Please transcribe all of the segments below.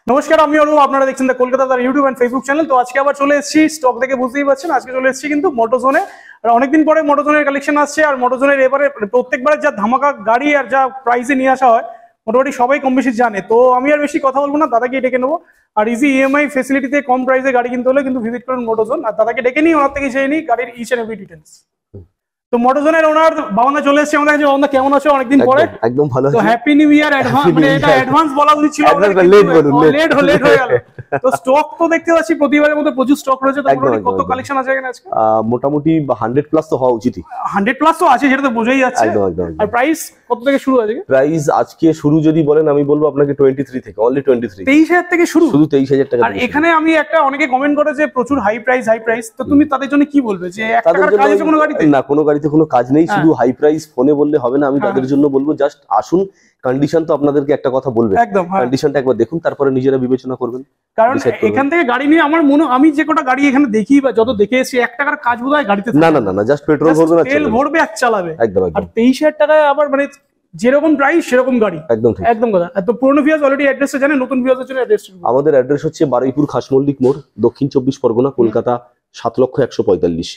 নমস্কার, আমি অরূপ। আপনারা দেখছেন দ্য কলকাতা তার ইউটিউব এন্ড ফেসবুক চ্যানেল। তো আজকে আবার চলে এসেছি, স্টক দেখে বুঝতেই পারছেন আজকে চলে এসেছি কিন্তু মোটোজোনে। আর অনেকদিন পরে মোটোজোনের কালেকশন আসছে। আর মোটোজোনের এবারে প্রত্যেকবার যা ধামাকা গাড়ি আর যা প্রাইসে নিয়ে আসা হয় মোটামুটি সবাই কম বেশি জানে। তো আমি আর বেশি কথা বলবো না, দাদাকে ডেকে নেবো। আর ইজি ইএমআই ফেসিলিটিতে কম প্রাইসে গাড়ি কিনতে হলে কিন্তু ভিজিট করুন মোটোজোন। আর দাদাকে ডেকে নিই, ওনার থেকে জেনে নিই গাড়ির ইচ এন্ড এভরি ডিটেলস। তো মোটোজোনের ওনার বাবানা চলে এসেছে আমাদের কাছে। বাবানা কেমন আছো? অনেকদিন পরে। একদম ভালো আছি। তো হ্যাপি নিউ ইয়ার অ্যাডভান্স। মানে এটা অ্যাডভান্স বলা উচিত ছিল, লেট হয়ে গেল। তো স্টক তো দেখতে পাচ্ছি প্রতিবারের মতো প্রচুর স্টক রয়েছে। তো কত কালেকশন আছে এখানে আজকে? মোটামুটি 100 প্লাস তো হওয়া উচিতই। 100 প্লাস তো আছে, সেটা তো বোঝাই যাচ্ছে। আর প্রাইস কত থেকে শুরু আছে? প্রাইস আজকে শুরু যদি বলেন, আমি বলবো আপনাকে 23 থেকে, অনলি 23,000 থেকে শুরু, শুধু 23,000 টাকা। আর এখানে আমি একটা অনেকে কমেন্ট করে যে প্রচুর হাই প্রাইস। তো তুমি তাদের জন্য কি বলবে যে 1 টাকার কাজ আছে কোনো গাড়িতে? না, কোনো গাড়িতে কোনো কাজ নেই, শুধু হাই প্রাইস ফোনে বললে হবে না। আমি তাদের জন্য বলবো জাস্ট আসুন। কন্ডিশন তো আপনাদেরকে একটা কথা বলবে, একদম কন্ডিশনটা একবার দেখুন, তারপরে নিজেরা বিবেচনা করবেন। কারণ এখান থেকে গাড়ি নিয়ে আমার মনে, আমি যে কটা গাড়ি এখানে দেখি বা যত দেখে এসেছি, 1 টাকার কাজ বোধহয় গাড়িতে না না না, জাস্ট পেট্রোল ভরবে না, তেল ভরবে আর চালাবে। একদম। আর 23,000 টাকায় আবার মানে যেরকম প্রাইস সেরকম গাড়ি। একদম একদম কথা। তো পুরনো ভিউয়ার্স অলরেডি অ্যাড্রেসটা জানেন, নতুন ভিউয়ার্সের জন্য অ্যাড্রেস। আমাদের অ্যাড্রেস হচ্ছে বারুইপুর খাসমল্লিক মোড়, দক্ষিণ 24 পরগনা, কলকাতা 7,145,000।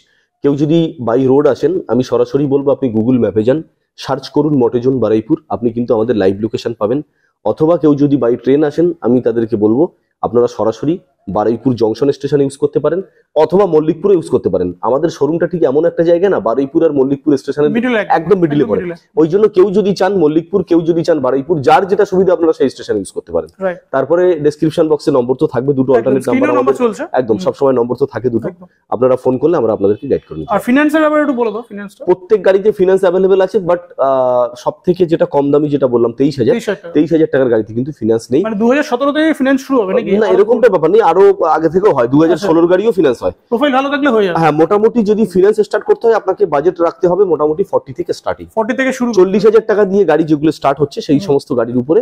কেউ যদি বাই রোড আসেন, আমি সরাসরি বলবো আপনি গুগল ম্যাপে যান, সার্চ করুন মোটোজোন বারুইপুর, আপনি কিন্তু আমাদের লাইভ লোকেশন পাবেন। অথবা কেউ যদি বাই ট্রেন আসেন, আমি তাদেরকে বলবো আপনারা সরাসরি বারুইপুর জংশন স্টেশন ইউজ করতে পারেন, অথবা মল্লিকপুরে ইউজ করতে পারেন। আমাদের শোরুমটা ঠিক এমন একটা জায়গা না, বারুইপুর আর মল্লিকপুর স্টেশনের একদম মিডিলে পড়ে। ওই জন্য কেউ যদি চান মল্লিকপুর, কেউ যদি চান বারুইপুর, যার যেটা সুবিধা আপনারা সেই স্টেশন ইউজ করতে পারেন। তারপরে ডেসক্রিপশন বক্সে নম্বর তো থাকবে, দুটো অল্টারনেট নাম্বার চলছে, একদম সবসময় নম্বর তো থাকে দুটো। আপনারা ফোন করলে আমরা আপনাদেরকে গাইড করে দেব। আর ফিনান্সের ব্যাপারে একটু বলে দাও। ফিনান্সটা প্রত্যেক গাড়িতে ফিনান্স অ্যাভেলেবেল আছে, বাট সবথেকে যেটা কম দামি যেটা বললাম 23,000 টাকার গাড়িতে কিন্তু ফিনান্স নেই। মানে 2017 থেকে ফিনান্স শুরু হবে নাকি? না, এরকমটা ব্যাপার নেই, আরো আগে থেকেও হয়। 2016 গাড়িও ফিনান্স হয়, প্রোফাইল ভালো থাকলে হয়ে যাবে। হ্যাঁ, মোটামুটি যদি ফিনান্স স্টার্ট করতে হয় আপনাকে বাজেট রাখতে হবে মোটামুটি 40 থেকে স্টার্টিং। 40 থেকে শুরু। 40,000 টাকা দিয়ে গাড়ি যেগুলো স্টার্ট হচ্ছে, সেই সমস্ত গাড়ির উপরে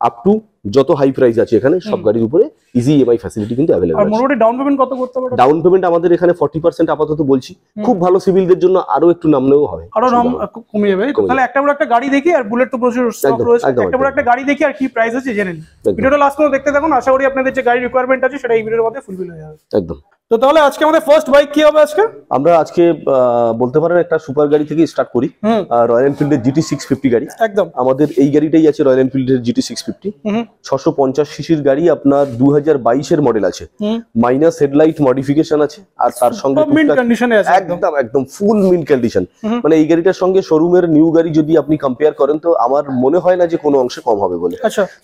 আপ টু যত হাই প্রাইস আছে এখানে সব গাড়ির উপরে ইজি ইএমআই ফ্যাসিলিটি কিন্তু अवेलेबल আছে। আর মোটামুটি ডাউন পেমেন্ট কত করতে হবে? ডাউন পেমেন্ট আমাদের এখানে 40% আপাতত বলছি। খুব ভালো সিভিলদের জন্য আরো একটু নামলেও হবে, আরো নাম কমে যাবে। তাহলে একটা বড় একটা গাড়ি দেখি, আর বুলেট তো প্রচুর স্টক রয়েছে, একটা বড় একটা গাড়ি দেখি আর কি প্রাইস আছে জেনে নিন। ভিডিওটা লাস্ট পর্যন্ত দেখতে থাকুন, আশা করি আপনাদের যে গাড়ি রিকোয়ারমেন্ট আছে সেটা এই ভিডিওর মধ্যে ফুলফিল হয়ে যাবে। একদম। তো তাহলে আজকে আমাদের ফার্স্ট বাইক কি হবে? আমরা আজকে বলতে পারেন একটা সুপার গাড়ি থেকে স্টার্ট করি, রয়্যাল এনফিল্ডের GT 650 গাড়ি। একদম আমাদের এই গাড়িটাই আছে, রয়্যাল এনফিল্ডের GT 650। 650 সিসির গাড়ি, আপনার 2022 এর মডেল আছে, মাইনাস হেডলাইট মডিফিকেশন আছে, আর তার সঙ্গে একদম ফুল মিন্ট কন্ডিশন। মানে এই গাড়িটার সঙ্গে শোরুমের নিউ গাড়ি যদি আপনি কম্পেয়ার করেন, তো আমার মনে হয় না যে কোনো অংশে কম হবে বলে।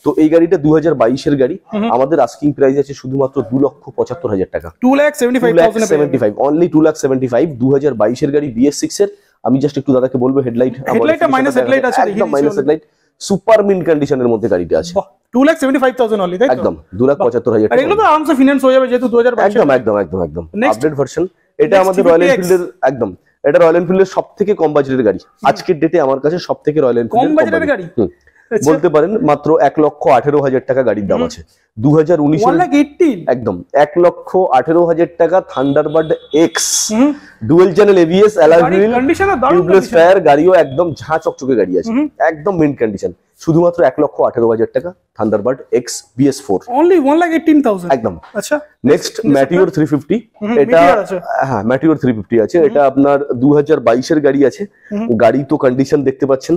তো এই গাড়িটা 2022 এর গাড়ি, আমাদের আস্কিং প্রাইস আছে শুধুমাত্র 2,75,000 টাকা। 2,75,000 অনলি 2,75,000। 2022 এর গাড়ি BS6 এর। আমি জাস্ট একটু দাদাকে বলবো হেডলাইটটা মাইনাস হেডলাইট আছে, একদম মাইনাস হেডলাইট, সুপার মিন্ট কন্ডিশনের মধ্যে গাড়িটা আছে। 2,75,000 অনলি, তাই তো? একদম 2,75,000 আর এগুলো তো আরামসে ফিনান্স হয়ে যাবে যেহেতু 2022। একদম আপডেট ভার্সন। এটা আমাদের রয়্যাল এনফিল্ডের, একদম এটা রয়্যাল এনফিল্ডের সবথেকে কম বাজেটের গাড়ি আজকের ডেটে। আমার কাছে সবথেকে রয়্যাল এনফিল্ডের কম বাজেটের গাড়ি বলতে পারেন, মাত্র 1,18,000 টাকা গাড়ির দাম আছে। 2019 একদম 1,18,000 টাকা Thunderbird x, dual channel ABS, alloy wheel, tubeless tyre, গাড়িও একদম ঝাঁ চকচকে গাড়ি আছে, একদম মিন্ট কন্ডিশন। শুধুমাত্র 1,18,000 টাকা থান্ডারবার্ড এক্স BS4, অনলি 1,18,000 একদম। আচ্ছা, নেক্সট ম্যাটিওর 350। এটা হ্যাঁ, ম্যাটিওর 350 আছে। এটা আপনার 2022 এর গাড়ি আছে। গাড়ি তো কন্ডিশন দেখতে পাচ্ছেন,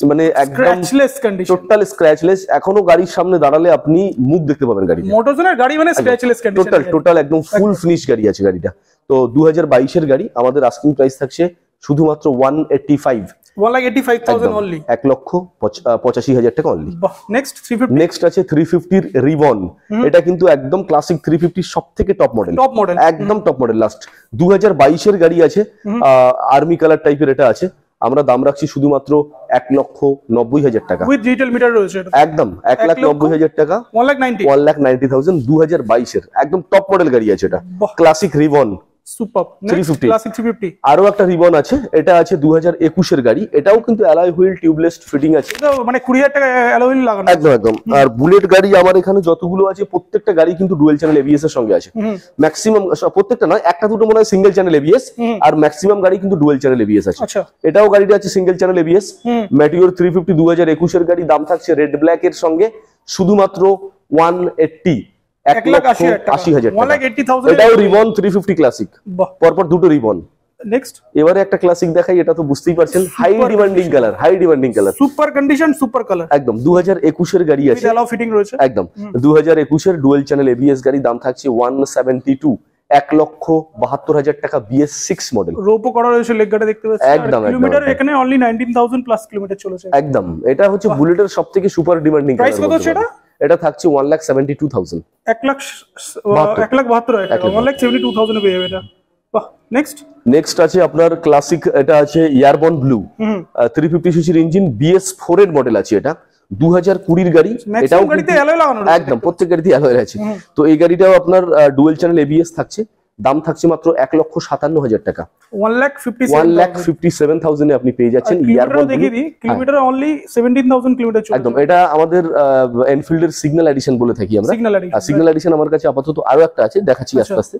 মানে একদম স্ক্র্যাচলেস কন্ডিশন, টোটাল স্ক্র্যাচলেস। এখনো গাড়ির সামনে দাঁড়ালে আপনি মুখ দেখতে পাবেন গাড়ি। মোটোজোনের গাড়ি মানে স্ক্র্যাচলেস কন্ডিশন, টোটাল একদম ফুল ফিনিশ গাড়ি আছে গাড়িটা। তো 2022 এর গাড়ি, আমাদের আস্কিং প্রাইস থাকছে শুধুমাত্র 1,85,000 অনলি, 1,85,000 টাকা অনলি। নেক্সট 350। নেক্সট আছে 350 রিবন। এটা কিন্তু একদম ক্লাসিক 350 সবথেকে টপ মডেল, একদম টপ মডেল। লাস্ট 2022 এর গাড়ি আছে, আর্মি কালার টাইপের এটা আছে। আমরা দাম রাখছি শুধুমাত্র 1,90,000 টাকা, উইথ ডিজিটাল মিটার রয়েছে, একদম 1,90,000 টাকা, 1,90,000 2022 এর একদম টপ মডেল গাড়ি আছে। এটা ক্লাসিক রিবন সুপার 350 ক্লাসিক 350। আরো একটা রিবন আছে, এটা আছে 2021 এর গাড়ি। এটাও কিন্তু অ্যালয় হুইল টিউবলেস ফিটিং আছে, এটা মানে 20,000 টাকা অ্যালয় হুইল লাগানো, একদম। আর বুলেট গাড়ি আমার এখানে যতগুলো আছে প্রত্যেকটা গাড়ি কিন্তু ডুয়েল চ্যানেল ABS এর সঙ্গে আছে। ম্যাক্সিমাম, প্রত্যেকটা নয়, একটা দুটো মনে হয় সিঙ্গেল চ্যানেল ABS, আর ম্যাক্সিমাম গাড়ি কিন্তু ডুয়েল চ্যানেল ABS আছে। এটাও গাড়িটা আছে সিঙ্গেল চ্যানেল ABS। ম্যাটিওর 350 2021 এর গাড়ি, দাম থাকছে রেড ব্ল্যাক এর সঙ্গে শুধুমাত্র 180 1,80,000 টাকা। 1,80,000 এটাও রিবন 350 ক্লাসিক, বাহ। পরপর দুটো রিবন। নেক্সট এবারে একটা ক্লাসিক দেখাই, এটা তো বুঝতেই পারছেন, high demanding colour, high demanding colour, super condition, super colour, একদম 2021 এর গাড়ি আছে, অ্যালাউ ফিটিং রয়েছে একদম 2021 এর ডুয়েল চ্যানেল এবিএস গাড়ি, দাম থাকছে 172, 1,72,000 টাকা, BS6 মডেল, রোপও করা রয়েছে, লেগ গার্ডে দেখতে পাচ্ছেন। একদম, কিলোমিটার এখানে অনলি 19,000 প্লাস কিলোমিটার চলেছে। একদম এটা হচ্ছে বুলেটের সবথেকে সুপার ডিমান্ডিং কালার। প্রাইস কত হচ্ছে এটা? এটা থাকছে 1,72,000, 1,72,000 টাকা, 1,72,000 পেয়ে যাবে এটা। বাহ। নেক্সট আছে আপনার ক্লাসিক, এটা আছে এয়ারবর্ন ব্লু, 350 সিসির ইঞ্জিন, BS4 এর মডেল আছে, এটা 2020 এর গাড়ি, এটাও গাড়িতে অ্যালয় লাগানো রয়েছে, একদম প্রত্যেক গাড়িতে অ্যালয় আছে। তো এই গাড়িটাও আপনার ডুয়েল চ্যানেল এবিএস থাকছে, দাম থাকছে মাত্র 1,57,000 টাকা, 1,57,000 এ আপনি পেয়ে যাচ্ছেন এয়ারবর্ন ব্লু। দেখিয়ে দিই, কিলোমিটার অনলি 17,000 কিলোমিটার চলে। একদম এটা আমাদের এনফিল্ডের সিগন্যাল এডিশন বলে থাকি আমরা। সিগন্যাল এডিশন আমার কাছে আপাতত আরো একটা আছে, দেখাচ্ছি আস্তে আস্তে।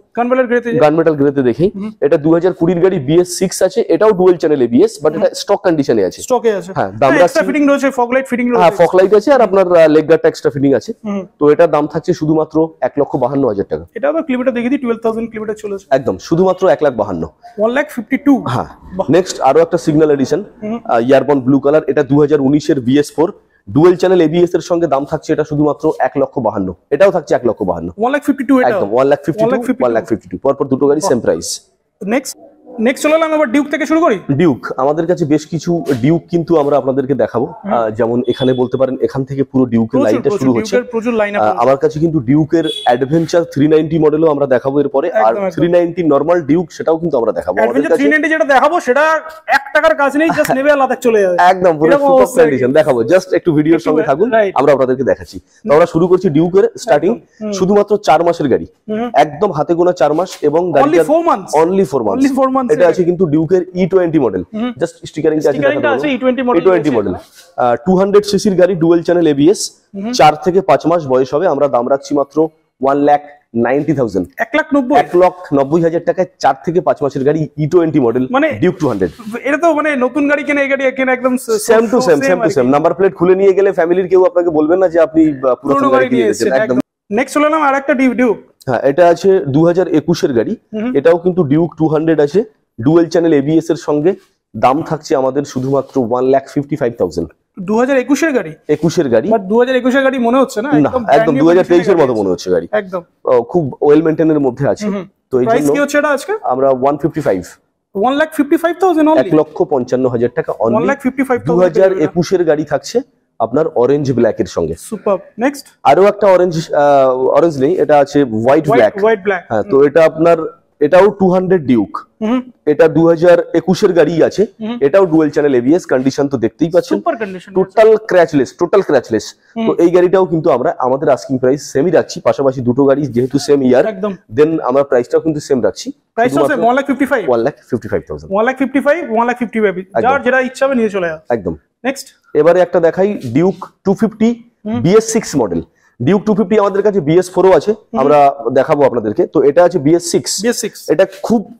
গানমেটাল গ্রেতে দেখি, এটা 2020 এর গাড়ি, BS6 আছে, এটাও ডুয়েল চ্যানেল এবিএস, বাট এটা স্টক কন্ডিশনে আছে। স্টকে আছে, হ্যাঁ, দাম এক্সট্রা ফিটিং রয়েছে, ফগ লাইট ফিটিং রয়েছে, হ্যাঁ ফগ লাইট আছে, আর আপনার লেগ গার্ডটা এক্সট্রা ফিটিং আছে। তো এটার দাম থাকছে শুধুমাত্র 1,52,000 টাকা। এটা তো কিলোমিটার দেখি দিই, 12,000 কিলোমিটার চলেছে, একদম শুধুমাত্র 1,52,000, 1,52,000। হ্যাঁ। নেক্সট আরো একটা signal edition, airborne blue colour, এটা 2019 এর BS4 ডুয়েল চ্যানেল এবিএস এর সঙ্গে, দাম থাকছে এটা শুধুমাত্র 1,52,000, এটাও থাকছে 1,52,000, 1,52,000 এটা, একদম 1,52,000, পরপর দুটো গাড়ি সেম প্রাইস। নেক্সট চলে এলাম এবার ডিউক থেকে শুরু করি। ডিউক, আমাদের কাছে বেশ কিছু ডিউক কিন্তু আমরা আপনাদেরকে দেখাবো, যেমন এখানে বলতে পারেন এখান থেকে পুরো ডিউকের লাইনটা শুরু হচ্ছে। আমার কাছে কিন্তু ডিউকের অ্যাডভেঞ্চার 390 মডেলও আমরা দেখাবো এরপরে, আর 390 নরমাল ডিউক সেটাও কিন্তু আমরা দেখাবো। অ্যাডভেঞ্চার 390 যেটা দেখাবো সেটা 1 টাকার কাজ নেই, জাস্ট নেবে আর লাদাখ চলে যাবে, একদম পুরো সুপার কন্ডিশন দেখাবো। জাস্ট একটু ভিডিওর সঙ্গে থাকুন, আমরা আপনাদেরকে দেখাচ্ছি। তো আমরা শুরু করছি ডিউকের স্টার্টিং, শুধুমাত্র 4 মাসের গাড়ি, একদম হাতে গোনা 4 মাস, এবং গাড়িটা অনলি 4 মান্থস। এটা আছে কিন্তু ডিউকের E20 মডেল, জাস্ট স্টিকারিংটা আছে, E20 মডেল, 200 সিসির গাড়ি, ডুয়েল চ্যানেল এবিএস, 4 থেকে 5 মাস বয়স হবে। আমরা দাম রাখছি মাত্র 1,90,000, 1,90,000 টাকায় 4 থেকে 5 মাসের গাড়ি, E20 মডেল, মানে ডিউক 200। এটা তো মানে নতুন গাড়ি কেনে, এই গাড়ি কেনে একদম same to same. Number plate খুলে নিয়ে গেলে ফ্যামিলির কেউ আপনাকে বলবেন না যে আপনি পুরনো গাড়ি কিনে এনেছেন, একদম। নেক্সট চলে এলাম আরেকটা ডিউক, হ্যাঁ এটা আছে 2021 এর গাড়ি, এটাও কিন্তু ডিউক 200 আছে, ডুয়েল চ্যানেল এবিএস এর সঙ্গে, দাম থাকছে আমাদের শুধুমাত্র 1,55,000। 2021 এর গাড়ি, 21 এর গাড়ি, বাট 2021 এর গাড়ি মনে হচ্ছে না, একদম 2023 এর মতো মনে হচ্ছে গাড়ি, একদম খুব ওয়েল মেইনটেইনের মধ্যে আছে। তো এই জন্য কি হচ্ছে এটা আজকে আমরা 1,55,000 অনলি, 1,55,000 টাকা অনলি, 2021 এর গাড়ি থাকছে আপনার অরেঞ্জ ব্ল্যাক এর সঙ্গে। সুপার। নেক্সট আরো একটা অরেঞ্জ নেই, এটা আছে হোয়াইট ব্ল্যাক। হ্যাঁ, তো এটা আপনার, এটাও 200 ডিউক, এটা 2021 এর গাড়ি আছে, এটাও ডুয়েল চ্যানেল এবিএস, কন্ডিশন তো দেখতেই পাচ্ছেন, টোটাল ক্র্যাচলেস। তো এই গাড়িটাও কিন্তু আমরা আমাদের আস্কিং প্রাইস সেমই রাখছি, পাশাপাশি দুটো গাড়ি যেহেতু সেম ইয়ার, দেন আমরা প্রাইসটাও কিন্তু সেম রাখছি, প্রাইসও সেম 1,55,000, 1,55,000 যার যেটা ইচ্ছা হবে নিয়ে চলে যাও, একদম। নেক্সট এবারে একটা দেখাই ডিউক 250 BS6 মডেল। ডিউক 250 আমাদের কাছে BS4ও আছে, আমরা দেখাবো আপনাদেরকে। তো এটা আছে BS6, এটা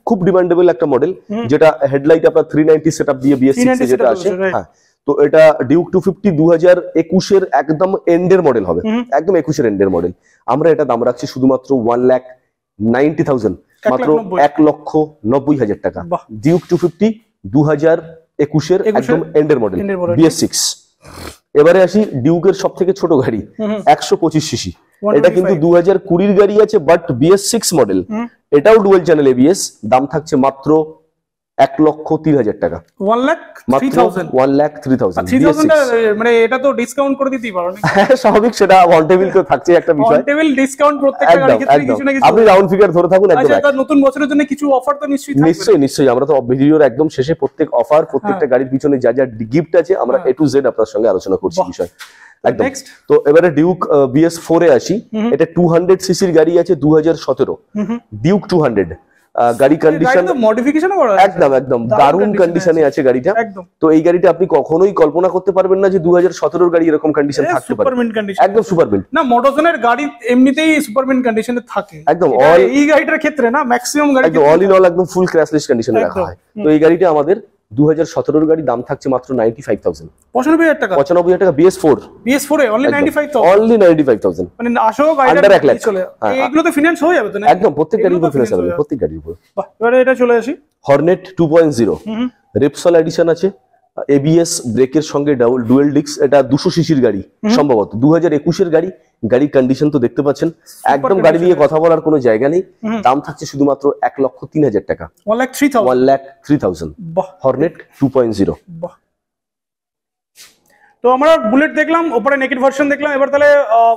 খুব ডিমান্ডেবল একটা মডেল, যেটা হেডলাইট আপনার 390 সেটআপ দিয়ে BS6 এ যেটা আসে। হ্যাঁ, তো এটা ডিউক 250 2021 এর একদম এন্ডের মডেল হবে, একদম 21 এর এন্ডের মডেল। আমরা এটা দাম রাখছি শুধুমাত্র 1,90,000, মাত্র 1,90,000 টাকা। ডিউক 250 2021 এর একদম এন্ডের মডেল, BS6। এবারে আসি ডিউকের সব থেকে ছোট গাড়ি, 125 সিসি, এটা কিন্তু 2020 গাড়ি আছে, বাট BS6 মডেল, এটাও ডুয়েল চ্যানেল এবিএস, দাম থাকছে মাত্র 1,03,000 টাকা, 1,03,000। মানে এটা তো ডিসকাউন্ট করে দিতেই পারো না, স্বাভাবিক, সেটা অন টেবিল তো থাকছে একটা বিষয়, অন টেবিল ডিসকাউন্ট প্রত্যেকটা গাড়ির ক্ষেত্রে কিছু না কিছু, আপনি রাউন্ড ফিগার ধরে থাকুন একদম। আচ্ছা, নতুন বছরের জন্য কিছু অফার তো নিশ্চয়ই আমরা তো ভিডিওর একদম শেষে প্রত্যেক অফার, প্রত্যেকটা গাড়ির পিছনে যা যা গিফট আছে, আমরা A to Z আপনার সঙ্গে আলোচনা করছি বিষয়, একদম। তো এবারে ডিউক BS4 এ আসি, এটা 200 সিসির গাড়ি আছে, 2017 ডিউক 200 গাড়ি, কন্ডিশন মডিফিকেশন করা একদম দারুণ কন্ডিশনে আছে গাড়িটা। তো এই গাড়িটা আপনি কখনোই কল্পনা করতে পারবেন না যে 2017 এর গাড়ি এরকম কন্ডিশন থাকতে পারে, একদম সুপারমিন্ট। না, মোটরজনের গাড়ি এমনিতেই সুপারমিন্ট কন্ডিশনে থাকে, একদম এই গাড়িটার ক্ষেত্রে না, ম্যাক্সিমাম গাড়ি একদম অল ইন অল একদম ফুল ক্র্যাশলেস কন্ডিশনে রাখা হয়। তো এই গাড়িটা আমাদের 2017 গাড়ি, দাম থাকছে মাত্র 95,000, 95,000 টাকা, 95,000 টাকা। BS4 BS4 A only 95,000, only 95,000, মানে আসো গাড়িটা Under 1 lakh। চলে হ্যাঁ, এগুলো তো ফিনান্স হয়ে যাবে তো না? একদম প্রত্যেক গাড়ির উপর এগুলো তো ফিনান্স finance হবে, হয়ে প্রত্যেক গাড়ির উপর। বাহ, এবারে এটা চলে আসি। হর্নেট 2.0 রেপসল এডিশন আছে, ABS ব্রেকের সঙ্গে ডুয়েল ডিস্ক, এটা 200 সিসির গাড়ি সম্ভবত, 2021 এর গাড়ি। গাড়ির কন্ডিশন তো দেখতে পাচ্ছেন, একদম গাড়ি নিয়ে কথা বলার কোনো জায়গা নেই। দাম থাকছে শুধুমাত্র 1,03,000 টাকা, 1,03,000, 1,03,000, বাহ হর্নেট 2.0। বাহ। তো আমরা বুলেট দেখলাম, ওপরে নেকেড ভার্সন দেখলাম, এবার তাহলে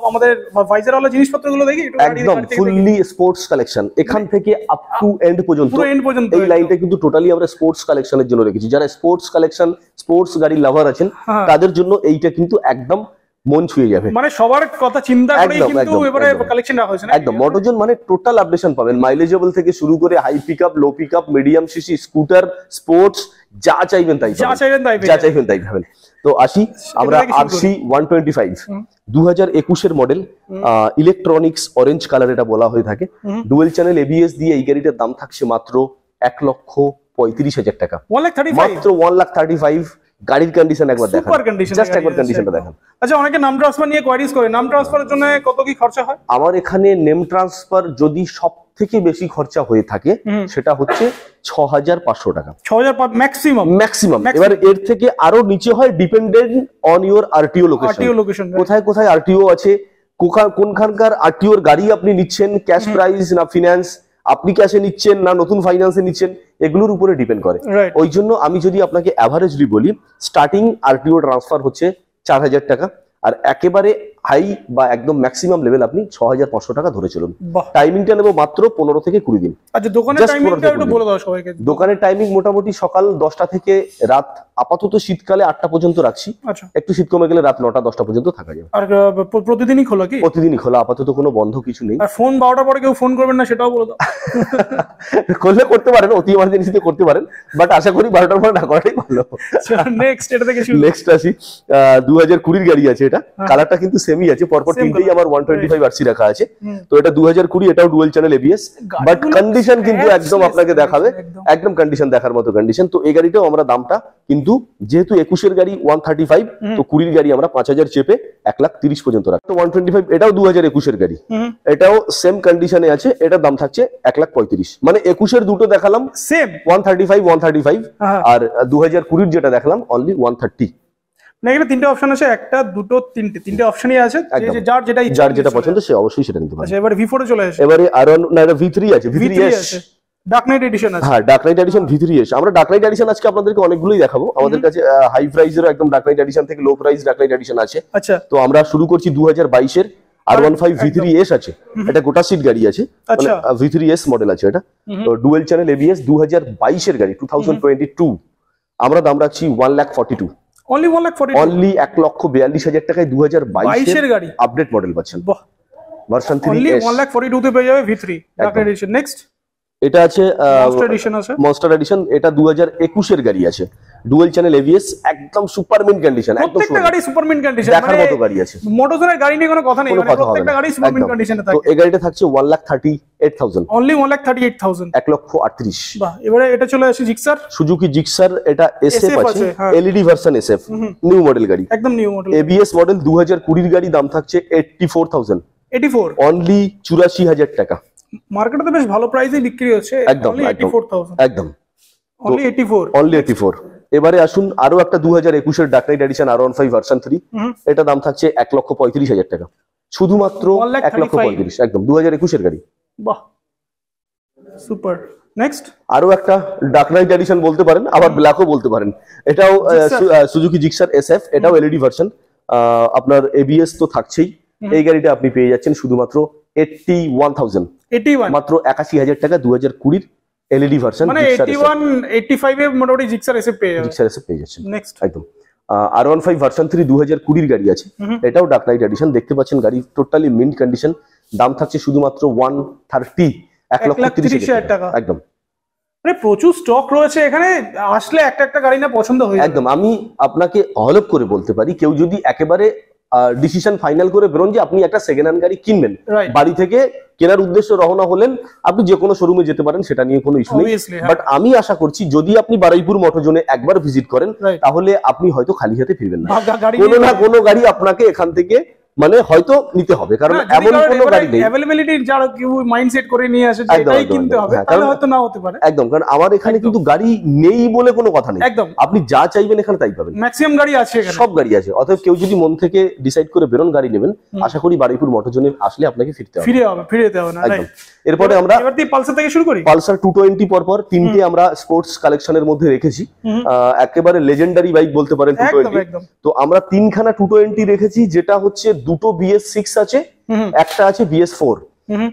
আমাদের ভাইজার ওয়ালা জিনিসপত্রগুলো দেখি একটু। একদম ফুললি স্পোর্টস কালেকশন, এখান থেকে আপ টু এন্ড পর্যন্ত, পুরো এন্ড পর্যন্ত এই লাইনটা কিন্তু টোটালি আমরা স্পোর্টস কালেকশনের জন্য রেখেছি। যারা স্পোর্টস কালেকশন, স্পোর্টস গাড়ি লাভার আছেন, হ্যাঁ। তাদের জন্য এইটা কিন্তু একদম মন ছুঁয়ে যাবে। মানে সবার কথা চিন্তা করে একদম, কিন্তু একদম, এবারে একদম। কালেকশন রাখা হয়েছে না? একদম মোটরজন মানে টোটাল আপডেশন পাবেন, মাইলেজেবল থেকে শুরু করে high pickup, low pickup, medium CC, scooter, sports, যা চাইবেন তাই যা পাবেন। চাইবেন তাই যা চাইবেন তাই পাবেন। তো আসি আমরা থেকে শুরু RC 125 2021 এর মডেল, ইলেকট্রনিক্স অরেঞ্জ কালার এটা বলা হয়ে থাকে, ডুয়েল চ্যানেল ABS দিয়ে এই গাড়িটার দাম থাকছে মাত্র 1,35,000 টাকা, 1,35,000, মাত্র 1,35,000। গাড়ির কন্ডিশন একবার দেখান, সুপার কন্ডিশন, জাস্ট একবার কন্ডিশনটা দেখান। আচ্ছা, অনেকে নাম ট্রান্সফার নিয়ে কোয়ারিজ করে, নাম ট্রান্সফারের জন্য কত কি খরচা হয়? আমার এখানে নেম ট্রান্সফার যদি সব থেকে বেশি খরচা হয়ে থাকে সেটা হচ্ছে 6,500 টাকা, 6,000 ম্যাক্সিমাম। ম্যাক্সিমাম। এবার এর থেকে আরো নিচে হয়, dependent on your RTO location, কোথায় কোথায় RTO আছে, কোনখানকার RTO এর গাড়ি আপনি নিচ্ছেন, ক্যাশ প্রাইস না ফিনান্স, আপনি ক্যাশে নিচ্ছেন না নতুন ফাইন্যান্সে নিচ্ছেন, এগুলোর উপরে ডিপেন্ড করে। Right. ওই জন্য আমি যদি আপনাকে অ্যাভারেজলি বলি, স্টার্টিং RTO ট্রান্সফার হচ্ছে 4,000 টাকা, আর একেবারে হাই বা একদম ম্যাক্সিমাম লেভেল আপনি 6,500 টাকা ধরে চলুন। বাহ। টাইমিংটা নেবো মাত্র 15 থেকে 20 দিন। আচ্ছা, দোকানের Just টাইমিংটা একটু 15 বলে দাও সবাইকে। দোকানের টাইমিং মোটামুটি সকাল 10টা থেকে রাত, আপাতত শীতকালে 8টা পর্যন্ত রাখছি, আচ্ছা, একটু শীত কমে গেলে রাত 9টা 10টা পর্যন্ত থাকা যাবে। আর প্রতিদিনই খোলা কি? প্রতিদিনই খোলা, আপাতত কোনো বন্ধ কিছু নেই। আর ফোন 12টার পরে কেউ ফোন করবেন না সেটাও বলে দাও। করলে করতে পারেন, অতি ইমার্জেন্সিতে করতে পারেন, বাট আশা করি 12টার পরে না করাটাই ভালো। নেক্সট এটা থেকে শুরু। নেক্সট আসি, 2020 গাড়ি আছে, এটা কালারটা কিন্তু সেমই আছে, পরপর তিনটেই আমার 125 RC রাখা আছে। তো এটা 2020, এটাও dual channel ABS, but condition কিন্তু একদম আপনাকে দেখাবে, একদম কন্ডিশন দেখার মতো কন্ডিশন। তো এই গাড়িটাও আমরা দামটা কিন্তু যেহেতু 21 এর গাড়ি 135, তো 20 এর গাড়ি আমরা 5,000 চেপে 1,30,000 পর্যন্ত রাখি। তো 125 এটাও 2021 এর গাড়ি, এটাও সেম কন্ডিশনে আছে, এটার দাম থাকছে 1,35,000। মানে 21 এর দুটো দেখালাম সেম 135, আর 2020 যেটা দেখলাম অনলি 130। না, এখানে তিনটে অপশন আছে, একটা দুটো তিনটে অপশনই আছে, একদম। যার যেটা ইচ্ছা যার যেটা পছন্দ সে অবশ্যই সেটা নিতে পারে। আচ্ছা, এবারে V4 এ চলে আসে। এবারে আরো না, এটা V3 আছে, V3S আছে, ডার্ক নাইট এডিশন আছে। হ্যাঁ, ডার্ক নাইট এডিশন V3S। আমরা ডার্ক নাইট এডিশন আজকে আপনাদেরকে অনেকগুলোই দেখাবো, আমাদের কাছে হাই প্রাইসেরও একদম ডার্ক নাইট এডিশন থেকে low price dark night edition আছে। আচ্ছা, তো আমরা শুরু করছি 2022 এর R15 V3S আছে, এটা গোটা সিট গাড়ি আছে, মানে আচ্ছা। V3S মডেল আছে এটা। তো ডুয়েল চ্যানেল ABS 2022 এর গাড়ি, 2022। আমরা দাম রাখছি 1,42,000, অনলি 1,40,000, অনলি 1,42,000 টাকায় 2022 এর গাড়ি, আপডেট মডেল পাচ্ছেন, বাহ। Version only 3S। 1,42,000 তে পেয়ে যাবে V3 dark night addition. Next এটা আছে মনস্টার এডিশন আছে, মনস্টার এডিশন, এটা 2021 এর গাড়ি আছে, ডুয়েল চ্যানেল ABS, একদম সুপার মিন্ট কন্ডিশন, একদম প্রত্যেকটা গাড়ি সুপার মিন্ট কন্ডিশন, দেখার মতো গাড়ি আছে। মোটরজনের গাড়ি নিয়ে কোনো কথা নেই, কোনো মানে কথা হবে প্রত্যেকটা না, গাড়ি সুপার মিন্ট একদম। কন্ডিশনে তো থাকে। এই গাড়িটা থাকছে 1,38,000, অনলি 1,38,000, 1,38,000। বাহ। এবারে এটা চলে আসে জিক্সার, সুজুকি জিক্সার, এটা SF SF আছে, আছে, হ্যাঁ। LED version SF, new model গাড়ি, একদম নিউ মডেল, ABS মডেল 2020 গাড়ি, দাম থাকছে 84,000, 84, অনলি 84,000 টাকা। মার্কেটে তো বেশ ভালো প্রাইসে বিক্রি হচ্ছে, একদম, অনলি একদম, 84,000, একদম, অনলি 84, অনলি 84। এবারে আসুন আরো একটা 2021 এর dark night addition R15 version 3, এটা দাম থাকছে 1,35,000 টাকা, শুধুমাত্র 1,35,000, একদম 2021 এর গাড়ি, বাহ, সুপার। নেক্সট আরো একটা ডার্ক নাইট এডিশন বলতে পারেন, আবার ব্ল্যাকও বলতে পারেন, এটাও সুজুকি জিক্সার SF, এটাও LED ভার্সন, আপনার ABS তো থাকছেই। এই গাড়িটা আপনি পেয়ে যাচ্ছেন শুধুমাত্র 81,000, 81, মাত্র 81,000 টাকা, 2020 LED ভার্সন, মানে 81 85 এ মোটামুটি জিক্সার এসে পেয়ে যাবে। জিক্সার এসে পেয়ে যাচ্ছেন, নেক্সট একদম। R15 ভার্সন 3 2020 গাড়ি আছে, এটাও ডার্ক নাইট এডিশন, দেখতে পাচ্ছেন গাড়ি টোটালি মিন্ট কন্ডিশন, দাম থাকছে শুধুমাত্র 130, 1,30,000 টাকা, একদম। মানে প্রচুর স্টক রয়েছে এখানে, আসলে একটা একটা গাড়ি না পছন্দ হয়ে যাবে। একদম, আমি আপনাকে হলপ করে বলতে পারি, কেউ যদি একেবারে ডিসিশন ফাইনাল করে বেরোন যে আপনি একটা সেকেন্ড হ্যান্ড গাড়ি কিনবেন, Right. বাড়ি থেকে কেনার উদ্দেশ্যে রওনা হলেন, আপনি যে কোনো শোরুমে যেতে পারেন, সেটা নিয়ে কোনো ইস্যু নেই। Obviously, হ্যাঁ। বাট আমি আশা করছি যদি আপনি বারুইপুর মোটরজোনে একবার ভিজিট করেন, Right. তাহলে আপনি হয়তো খালি হাতে ফিরবেন না, গাড়ি কোনো না কোনো গাড়ি আপনাকে এখান থেকে মানে হয়তো নিতে হবে, কারণ এমন কোনো গাড়ি নেই অ্যাভেলেবিলিটি যারা কেউ মাইন্ডসেট করে নিয়ে আসে যে একদম, এটাই একদম, কিনতে একদম, হবে, হ্যাঁ, তাহলে কারণ- হয়তো না হতে পারে। একদম, কারণ আমার এখানে কিন্তু গাড়ি নেই বলে কোনো কথা নেই, একদম আপনি যা চাইবেন এখানে তাই পাবেন, ম্যাক্সিমাম গাড়ি আছে এখানে। সব গাড়ি আছে। অতএব কেউ যদি মন থেকে ডিসাইড করে বেরোন গাড়ি নেবেন, আশা করি বারুইপুর মোটরজোনে আসলে আপনাকে ফিরতে হবে। ফিরে যেতে হবে না, একদম। right? এরপরে আমরা এবার দিয়ে পালসার থেকে শুরু করি। পালসার 220 পরপর তিনটে আমরা স্পোর্টস কালেকশনের মধ্যে রেখেছি, একেবারে লেজেন্ডারি বাইক বলতে পারেন একদম 220। একদম তো আমরা তিনখানা 220 রেখেছি, যেটা হচ্ছে দুটো BS6 আছে, একটা আছে BS4।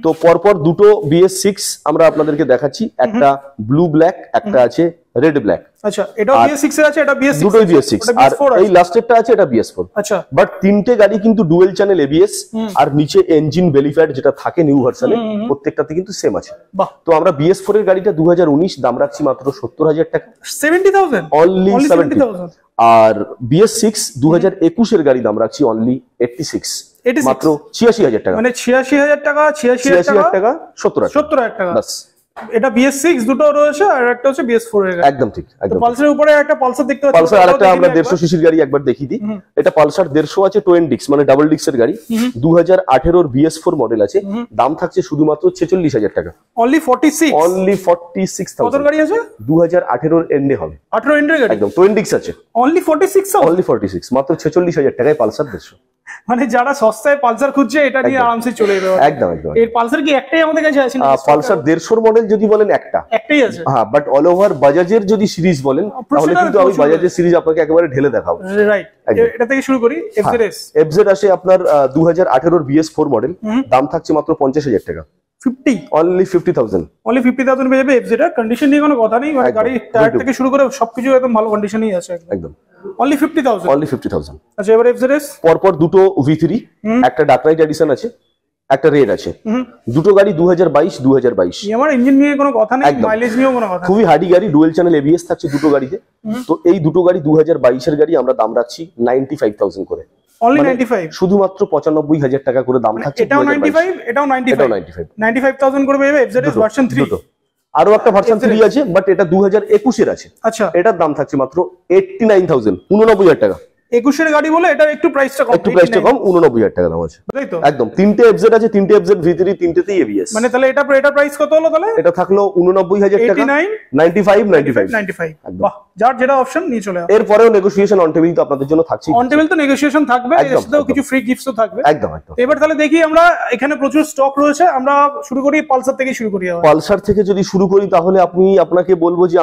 তো পরপর দুটো BS6 আমরা আপনাদেরকে দেখাচ্ছি, একটা ব্লু ব্ল্যাক, একটা আছে রেড ব্ল্যাক। আচ্ছা, এটাও BS6 এর আছে, এটা BS6 দুটোই BS6, ওটা আর BS4 এই আছে। লাস্টেরটা আছে এটা BS4। আচ্ছা বাট তিনটে গাড়ি কিন্তু ডুয়েল চ্যানেল ABS, আর নিচে ইঞ্জিন বেলিফ্যাট যেটা থাকে নিউ ভার্সনে, প্রত্যেকটাতে কিন্তু সেম আছে। বাহ, তো আমরা BS4 এর গাড়িটা 2019 দাম রাখছি মাত্র 70,000 টাকা, 70,000 অনলি 70। 70,000 আর BS6 2021 এর গাড়ি দাম রাখছি অনলি 86, 86 মাত্র 86,000 টাকা, মানে 86,000 টাকা, 86,000 86,000 টাকা 70,000 70,000 টাকা। বাস, এটা BS6 দুটো রয়েছে, আর একটা হচ্ছে BS4 এর গাড়ি। একদম ঠিক, তো একদম। পালসারের উপরে একটা পালসার দেখতে পাচ্ছি, পালসার আরেকটা ওটাও আমরা দেখি 150 সিসির গাড়ি একবার দেখিয়ে দিই। এটা পালসার 150 আছে, টোয়েন ডিক্স মানে ডাবল ডিক্সের গাড়ি, 2018 এর BS4 মডেল আছে, দাম থাকছে শুধুমাত্র 46,000 টাকা, অনলি 46। অনলি কত 46,000। গাড়ি আছে? 2018 এর এন্ডে হবে, 18 ইন্টের গাড়ি, একদম টোয়েন ডিক্স আছে, অনলি 46। অনলি 46, মাত্র 46,000 টাকায় পালসার 150। মানে যারা সস্তায় পালসার খুঁজছে এটা নিয়ে একদম। আরামসে চলে যাবে। একদম একদম। এর পালসার কি একটাই আমাদের কাছে আছে? পালসার 150 মডেল যদি বলেন একটা, একটাই আছে, হ্যাঁ, বাট অল ওভার বাজাজের যদি সিরিজ বলেন, তাহলে প্রচুর কিন্তু আমি প্রচুর। বাজাজের সিরিজ আপনাকে একেবারে ঢেলে দেখাবো। রাইট। একদম। এটা থেকে শুরু করি। FZS FZ আসে আপনার 2018 এর BS4 মডেল, দাম থাকছে মাত্র 50,000 টাকা, 50, অনলি 50,000। অনলি 50,000 পেয়ে যাবে FZ এর। কন্ডিশন নিয়ে কোনো কথা নেই, মানে একদম। গাড়ি টায়ার একদম। থেকে শুরু করে সবকিছু একদম ভালো কন্ডিশনেই আছে একদম। একদম, অনলি 50,000। অনলি 50,000। আচ্ছা, এবার FZS পরপর দুটো V3, একটা ডার্ক নাইট এডিশন আছে, একটা রেড আছে, দুটো গাড়ি 2022। আমার ইঞ্জিন নিয়ে কোনো কথা নেই, একদম। মাইলেজ নিয়েও কোনো কথা নেই। খুবই হার্ডি গাড়ি, ডুয়েল চ্যানেল ABS থাকছে দুটো গাড়িতে। তো এই দুটো গাড়ি 2022 এর গাড়ি আমরা দাম রাখছি 95,000 করে, অনলি মানে 95, শুধুমাত্র 95,000 টাকা করে দাম থাকছে। এটাও 95, এটাও 95, 95,000 করে পেয়ে যাবে FZS ভার্সন 3। দুটো। আরো একটা ভার্সন 3 আছে, বাট এটা 2021 এর আছে, আচ্ছা, এটার দাম থাকছে মাত্র 89,000, 89,000 টাকা, 21 এর গাড়ি বলে এটা একটু প্রাইসটা কম, একটু প্রাইসটা কম, 89,000 টাকা দাম আছে। তাই তো? একদম। তিনটে FZ আছে, তিনটে FZ V3, তিনটেতেই ABS। মানে তাহলে এটা প্রাইস কত হলো তাহলে? এটা থাকলো 89,000 টাকা, 89, 95। একদম। বাহ, যার যেটা অপশন নিয়ে চলে আসবে। এরপরেও নেগোসিয়েশন অন টেবিল তো আপনাদের জন্য থাকছে। অন টেবিল তো নেগোসিয়েশন থাকবে, এর একদম, সাথেও একদম। কিছু ফ্রি গিফটসও থাকবে। একদম একদম। এবার তাহলে দেখি আমরা, এখানে প্রচুর স্টক রয়েছে, আমরা শুরু করি পালসার থেকে শুরু করি। পালসার থেকে যদি শুরু করি তাহলে আপনাকে বলবো যে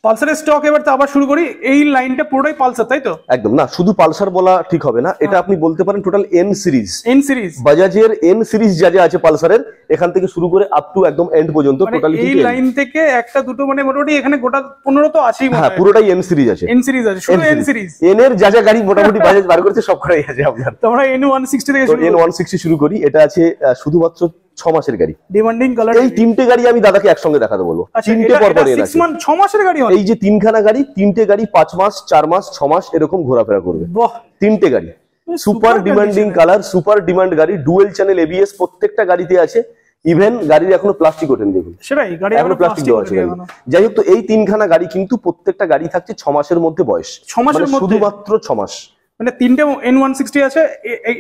পালসারের স্টক এবার তো আবার শুরু করি। এই লাইনটা পুরোটাই পালসার, তাই তো? একদম না, শুধু পালসার বলা ঠিক হবে না, এটা আপনি বলতে পারেন total N series. N series, বাজাজের N সিরিজ যা যা আছে পালসারের, এখান থেকে শুরু করে আপ টু একদম এন্ড পর্যন্ত মানে টোটালি এই লাইন থেকে একটা দুটো মানে মোটামুটি এখানে গোটা 15 তো আছেই। হ্যাঁ, পুরোটাই N সিরিজ আছে। এন সিরিজ আছে, শুধু এন সিরিজ। N এর যা যা গাড়ি মোটামুটি বাজাজ বার করেছে সব কটাই আছে আপনার। তো আমরা N160 থেকে তো শুরু করি। N160 শুরু করি, এটা আছে শুধুমাত্র 6 মাসের গাড়ি। Demanding colour. এই তিনটে গাড়ি আমি দাদাকে একসঙ্গে দেখাতে বলবো, আচ্ছা, তিনটে পর পর এর 6 আছে। মান্থ 6 মাসের গাড়ি হয়। এই যে তিনখানা গাড়ি, তিনটে গাড়ি 5 মাস, 4 মাস, 6 মাস এরকম ঘোরাফেরা করবে। বাহ, তিনটে গাড়ি super demanding colour, super demand গাড়ি, ডুয়েল চ্যানেল ABS প্রত্যেকটা গাড়িতে আছে। ইভেন গাড়ির এখনো প্লাস্টিক ওঠেনি, দেখুন সেটাই, গাড়ি এখনো প্লাস্টিক দেওয়া আছে গাড়ি। যাই হোক, তো এই তিনখানা গাড়ি কিন্তু প্রত্যেকটা গাড়ি থাকছে 6 মাসের মধ্যে বয়স, 6 মাসের মানে মধ্যে? শুধুমাত্র 6 মাস। মানে তিনটে N160 আছে,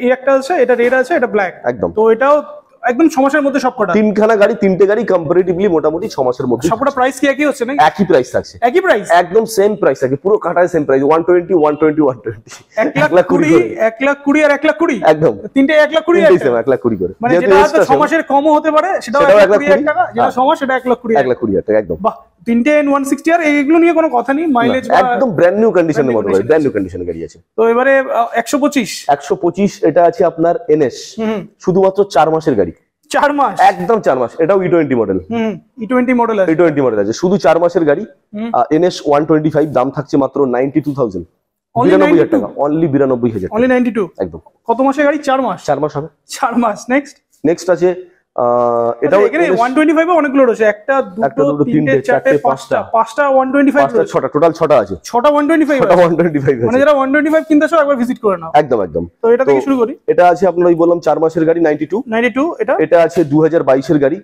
এই একটা আছে, এটা রেড আছে, এটা ব্ল্যাক। একদম। তো এটাও একদম 6 মাসের মধ্যে সবকটা। তিনখানা গাড়ি, তিনটে গাড়ি কম্পারেটিভলি মোটামুটি 6 মাসের মধ্যে সবকটা প্রাইস কি একই হচ্ছে নাকি? একই প্রাইস থাকছে, একই প্রাইস, একদম সেম প্রাইস থাকে, পুরো কাটায় সেম প্রাইস, 120 120 120, 1,20,000, 1,20,000 আর 1,20,000 একদম তিনটে 1,20,000 তিনটেই সেম, 1,20,000 করে। মানে যেহেতু যেটা extra 6 মাসের কমও হতে পারে, সেটাও সেটাও 1,20,000 টাকা, যেটা হ্যাঁ। 6 মাস সেটা 1,20,000। 1,20,000 টাকা একদম। বাহ, তিনটে N160 আর এগুলো নিয়ে কোনো কথা নেই, মাইলেজ একদম ব্র্যান্ড নিউ কন্ডিশনের brand new motor, brand new কন্ডিশনের গাড়ি আছে। তো এবারে 125, 125 এটা আছে আপনার NS, শুধুমাত্র 4 মাসের গাড়ি, 4 মাস, একদম 4 মাস। এটাও E20 মডেল, E20 মডেল আছে। E20 মডেল আছে, শুধু 4 মাসের গাড়ি। NS 125 দাম থাকছে মাত্র 92,000, 92,000 টাকা, অনলি 92,000 অনলি 92। একদম। কত মাসের গাড়ি? 4 মাস। 4 মাস হবে। 4 মাস। নেক্সট নেক্সট আছে এটাও এখানে 125 এ অনেকগুলো রয়েছে, একটা দুটো তিনটে চারটে পাঁচটা 125 রয়েছে, ছটা টোটাল, ছটা আছে, ছটা 125 ছটা 125 মানে আছে। যারা 125 কিনতে চাও একবার ভিজিট করে নাও। একদম একদম। তো এটা থেকে শুরু করি। এটা আছে আপনার ওই বললাম 4 মাসের গাড়ি 92 এটা আছে 2022 এর গাড়ি,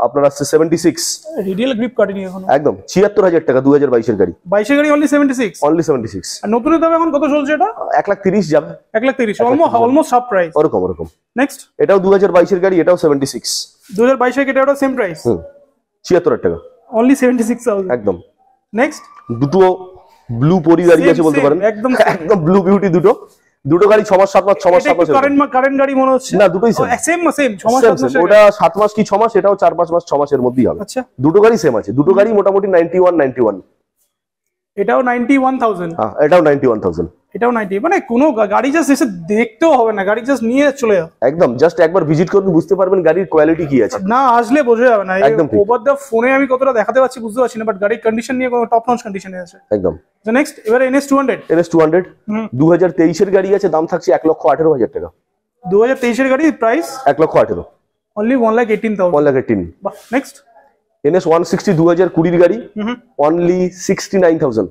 আপনার আছে 76, রিডিয়াল গ্রিপ কাটেনি এখন, একদম 76000 টাকা 2022 এর গাড়ি, 22 এর গাড়ি অনলি 76, অনলি 76। আর নতুনের দাম এখন কত চলছে এটা? 1,30,000 যাবে, 1,30,000 অলমোস্ট হাফ প্রাইস, ওরকম। নেক্সট এটাও 2022 এর গাড়ি, এটাও 76, 2022 এর এটা সেম প্রাইস, 76000 টাকা, অনলি 76,000। একদম। নেক্সট দুটো ব্লু পরি গাড়ি আছে বলতে পারেন, একদম ব্লু বিউটি, দুটো গাড়ি 6 মাস 7 মাস 6 মাস 7 মাস। কারেন্ট গাড়ি মনে হচ্ছে না, দুটোই সেম 6 মাস 7 মাস, ওটা 7 মাস কি 6 মাস, এটাও 4-5 মাস 6 মাসের মধ্যেই হবে। আচ্ছা, দুটো গাড়ি সেম আছে, দুটো গাড়ি মোটামুটি 91। এটাও 91,000, হ্যাঁ এটাও 91,000, এটাও 90। মানে কোনো গাড়ি জাস্ট এসে দেখতেও হবে না, গাড়ি জাস্ট নিয়ে চলে যাও, একদম জাস্ট একবার ভিজিট করুন, বুঝতে পারবেন গাড়ির কোয়ালিটি কি আছে, না আসলে বোঝা যাবে না। একদম ঠিক। ওভার দ্য ফোনে আমি কতটা দেখাতে পারছি বুঝতে পারছি না, বাট গাড়ির কন্ডিশন নিয়ে কোনো টপ নচ কন্ডিশনে আছে, একদম। তো নেক্সট এবারে NS 200 2023 এর গাড়ি আছে, দাম থাকছে 1,18,000 টাকা, 2023 এর গাড়ি, প্রাইস 1,18,000, অনলি 1,18,000, 1,18,000। বাহ, নেক্সট NS 160 2020 এর গাড়ি, অনলি 69,000,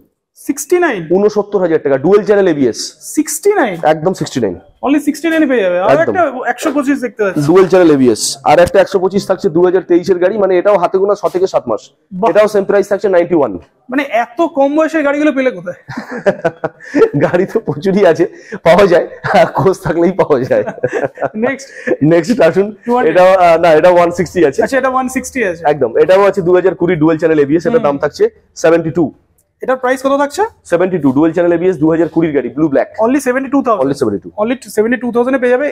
69, 69,000 টাকা, ডুয়েল চ্যানেল ABS, 69, একদম 69, অনলি 69 পেয়ে যাবে। আর একদম। একটা 125 দেখতে পাচ্ছি, ডুয়েল চ্যানেল ABS, আর একটা 125 থাকছে 2023 এর গাড়ি, মানে এটাও হাতে গোনা 6 থেকে 7 মাস, বাহ। এটাও সেম প্রাইস থাকছে 91। মানে এত কম বয়সের গাড়িগুলো পেলে কোথায়? গাড়ি তো প্রচুরই আছে, পাওয়া যায়, খোঁজ থাকলেই পাওয়া যায়। নেক্সট আসুন, এটাও না, এটা 160 আছে, আচ্ছা এটা 160 আছে, একদম। এটাও আছে 2020 ডুয়েল চ্যানেল ABS, এটা দাম থাকছে 72, এটার প্রাইস কত থাকছে? 72 ডুয়েল চ্যানেল ABS 2020 গাড়ি, blue black, only 72,000, only 72, only 72,000 এ পেয়ে যাবে।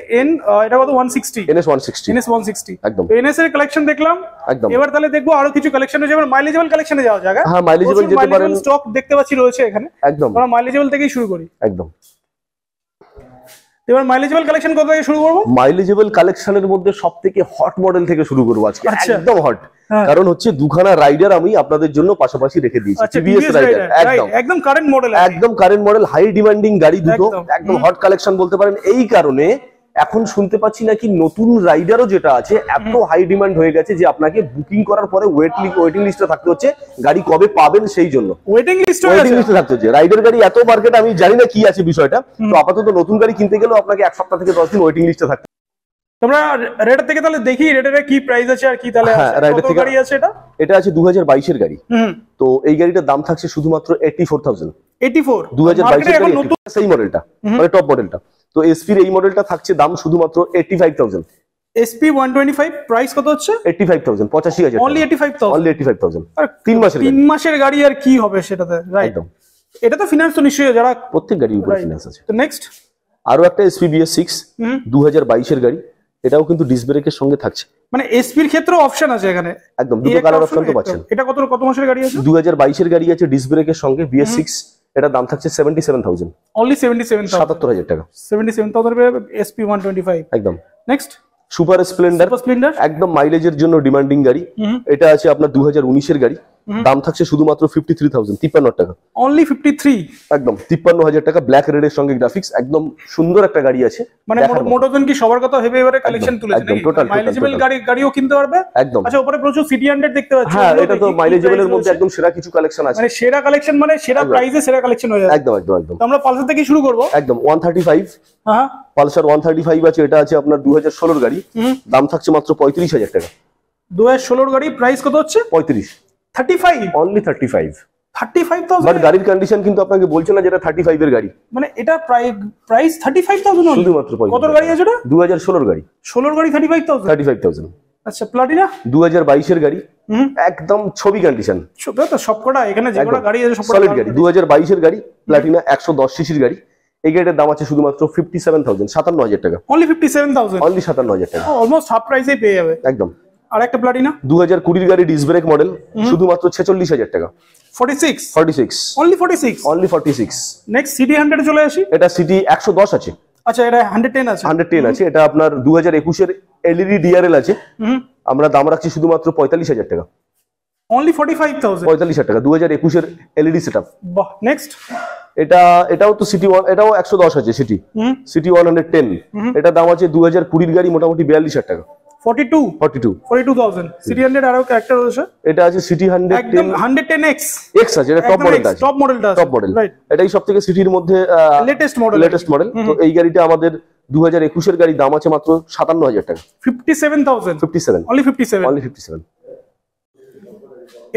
এটা কত? 160, NS 160, একদম। NS এর কালেকশন দেখলাম, একদম। এবার তাহলে দেখবো আরো কিছু কালেকশন আছে, যেমন মাইলেজেবল কালেকশনে যাওয়া যাক। হ্যাঁ, মাইলেজেবল যেতে পারেন, স্টক দেখতে পাচ্ছি রয়েছে এখানে, একদম। আমরা মাইলেজেবল থেকেই শুরু করি, একদম। এবার মাইলেজেবল কালেকশন কত থেকে শুরু করব? মাইলেজেবল কালেকশনের মধ্যে সবথেকে হট মডেল থেকে শুরু করবো আজকে, আচ্ছা। একদম হট, কারণ হচ্ছে দুখানা রাইডার আমি আপনাদের জন্য পাশাপাশি রেখে দিয়েছি, TVS রাইডার, একদম কারেন্ট মডেল, একদম কারেন্ট মডেল, হাই ডিমান্ডিং গাড়ি দুটো, একদম হট কালেকশন বলতে পারেন। এই কারণে এখন শুনতে পাচ্ছি নাকি নতুন রাইডারও যেটা আছে এত হাই ডিমান্ড হয়ে গেছে যে আপনাকে বুকিং করার পরে ওয়েটিং লিস্টে থাকতে হচ্ছে, গাড়ি কবে পাবেন সেই জন্য ওয়েটিং লিস্টে থাকতে হচ্ছে। রাইডার গাড়ি এত মার্কেট, আমি জানি না কি আছে বিষয়টা, তো আপাতত নতুন গাড়ি কিনতে গেলেও আপনাকে 1 সপ্তাহ থেকে 10 দিন ওয়েটিং লিস্টে থাকতে। তোমরা রেডার থেকে তাহলে দেখি রেডারের কি প্রাইস আছে আর কি তাহলে কত গাড়ি আছে। এটা আছে 2022 এর গাড়ি, তো এই গাড়িটার দাম থাকছে শুধুমাত্র 84,000, 84 2022 এর গাড়ি, সেই মডেলটা মানে টপ মডেলটা। তো SP এর এই মডেলটা থাকছে দাম শুধুমাত্র 85,000, SP 125 প্রাইস কত হচ্ছে? 85,000, 85,000, অনলি 85,000, অনলি 85,000। 3 মাসের গাড়ি আর কি হবে সেটাতে, রাইট? এটা তো ফিনান্স তো নিশ্চয়ই, যারা প্রত্যেক গাড়ির উপর ফিনান্স আছে। তো নেক্সট আরো একটা SP BS6 2022 এর গাড়ি, এটাও কিন্তু ডিস্ক ব্রেকের সঙ্গে থাকছে, মানে SP এর ক্ষেত্রে অপশন আছে এখানে, একদম দুটো কালার অপশন তো পাচ্ছেন। এটা কত মাসের গাড়ি আছে? 2022 এর গাড়ি আছে ডিস্ক ব্রেকের সঙ্গে BS6, এটা দাম থাকছে 77,000, অনলি 77,000, 77,000 টাকা, 77,000 SP 125, একদম। নেক্সট সুপার স্প্লেন্ডার, একদম মাইলেজের জন্য ডিমান্ডিং গাড়ি, এটা আছে আপনার 2019 এর গাড়ি, দাম থাকছে শুধুমাত্র 53,000, 53 টাকা, অনলি 53, একদম 53,000 টাকা, ব্ল্যাক রেড এর সঙ্গে গ্রাফিক্স, একদম সুন্দর একটা গাড়ি আছে। মানে মোটোজন কি সবার কথা ভেবে এবারে কালেকশন তুলেছে নাকি? মাইলেজেবল গাড়িও কিনতে পারবে, একদম। আচ্ছা, উপরে প্রচুর সিটি 100 দেখতে পাচ্ছি, হ্যাঁ এটা তো মাইলেজেবলের মধ্যে একদম সেরা কিছু কালেকশন আছে, মানে সেরা কালেকশন, মানে সেরা প্রাইসে সেরা কালেকশন হয়ে যাবে, একদম একদম একদম। আমরা পালসার থেকে শুরু করব, একদম 135, হ্যাঁ পালসার 135 আছে, এটা আছে আপনার 2016 গাড়ি, দাম থাকছে মাত্র 35,000 টাকা, 2016 গাড়ি, প্রাইস কত হচ্ছে? 35, অনলি 35,000, বাট গাড়ির কন্ডিশন কিন্তু আপনাকে বলছে না যেটা 35 এর গাড়ি, মানে এটা প্রাইস 35,000 শুধুমাত্র। কত গাড়ি আছে এটা? 2016 গাড়ি, 16 গাড়ি 35,000। আচ্ছা, প্লাটিনা 2022 এর গাড়ি, একদম ছবি কন্ডিশন, তো সবকটা এখানে যে কটা গাড়ি আছে সবকটা সলিড গাড়ি, 2022 এর গাড়ি, প্লাটিনা 110 সিসির গাড়ি, এই গাড়িটার দাম আছে শুধুমাত্র 57,000, 57,000 টাকা, অনলি 57,000, অনলি 57,000 টাকা, অলমোস্ট হাফ প্রাইসেই পেয়ে যাবে, একদম। আর একটা প্লাটিনা 2020 গাড়ি ডিস্ক ব্রেক মডেল, শুধুমাত্র 46,000 টাকা, 46, অনলি 46। নেক্সট সিটি 100 চলে আসি, এটা সিটি 110 আছে, আচ্ছা এটা 110 আছে, 110 আছে, এটা আপনার 2021 এর LED DRL আছে, আমরা দাম রাখছি শুধুমাত্র 45,000 টাকা, অনলি 45,000, 45,000 টাকা, 2021 এর LED সেটআপ। বাহ, নেক্সট এটাও তো সিটি 1, এটাও 110 আছে, সিটি 110, এটা দাম আছে 2020 গাড়ি, মোটামুটি 42,000 টাকা, 42,000 সিটি 100 আরো একটা রয়েছে, এটা আছে সিটি 110 একদম 110X এক্স আছে, এটা টপ মডেলটা আছে, টপ মডেলটা আছে, টপ মডেল, রাইট, এটাই সবথেকে সিটির মধ্যে লেটেস্ট মডেল। তো এই গাড়িটা আমাদের 2021 এর গাড়ি, দাম আছে মাত্র 57,000 টাকা। 57,000 57 অনলি 57 অনলি 57।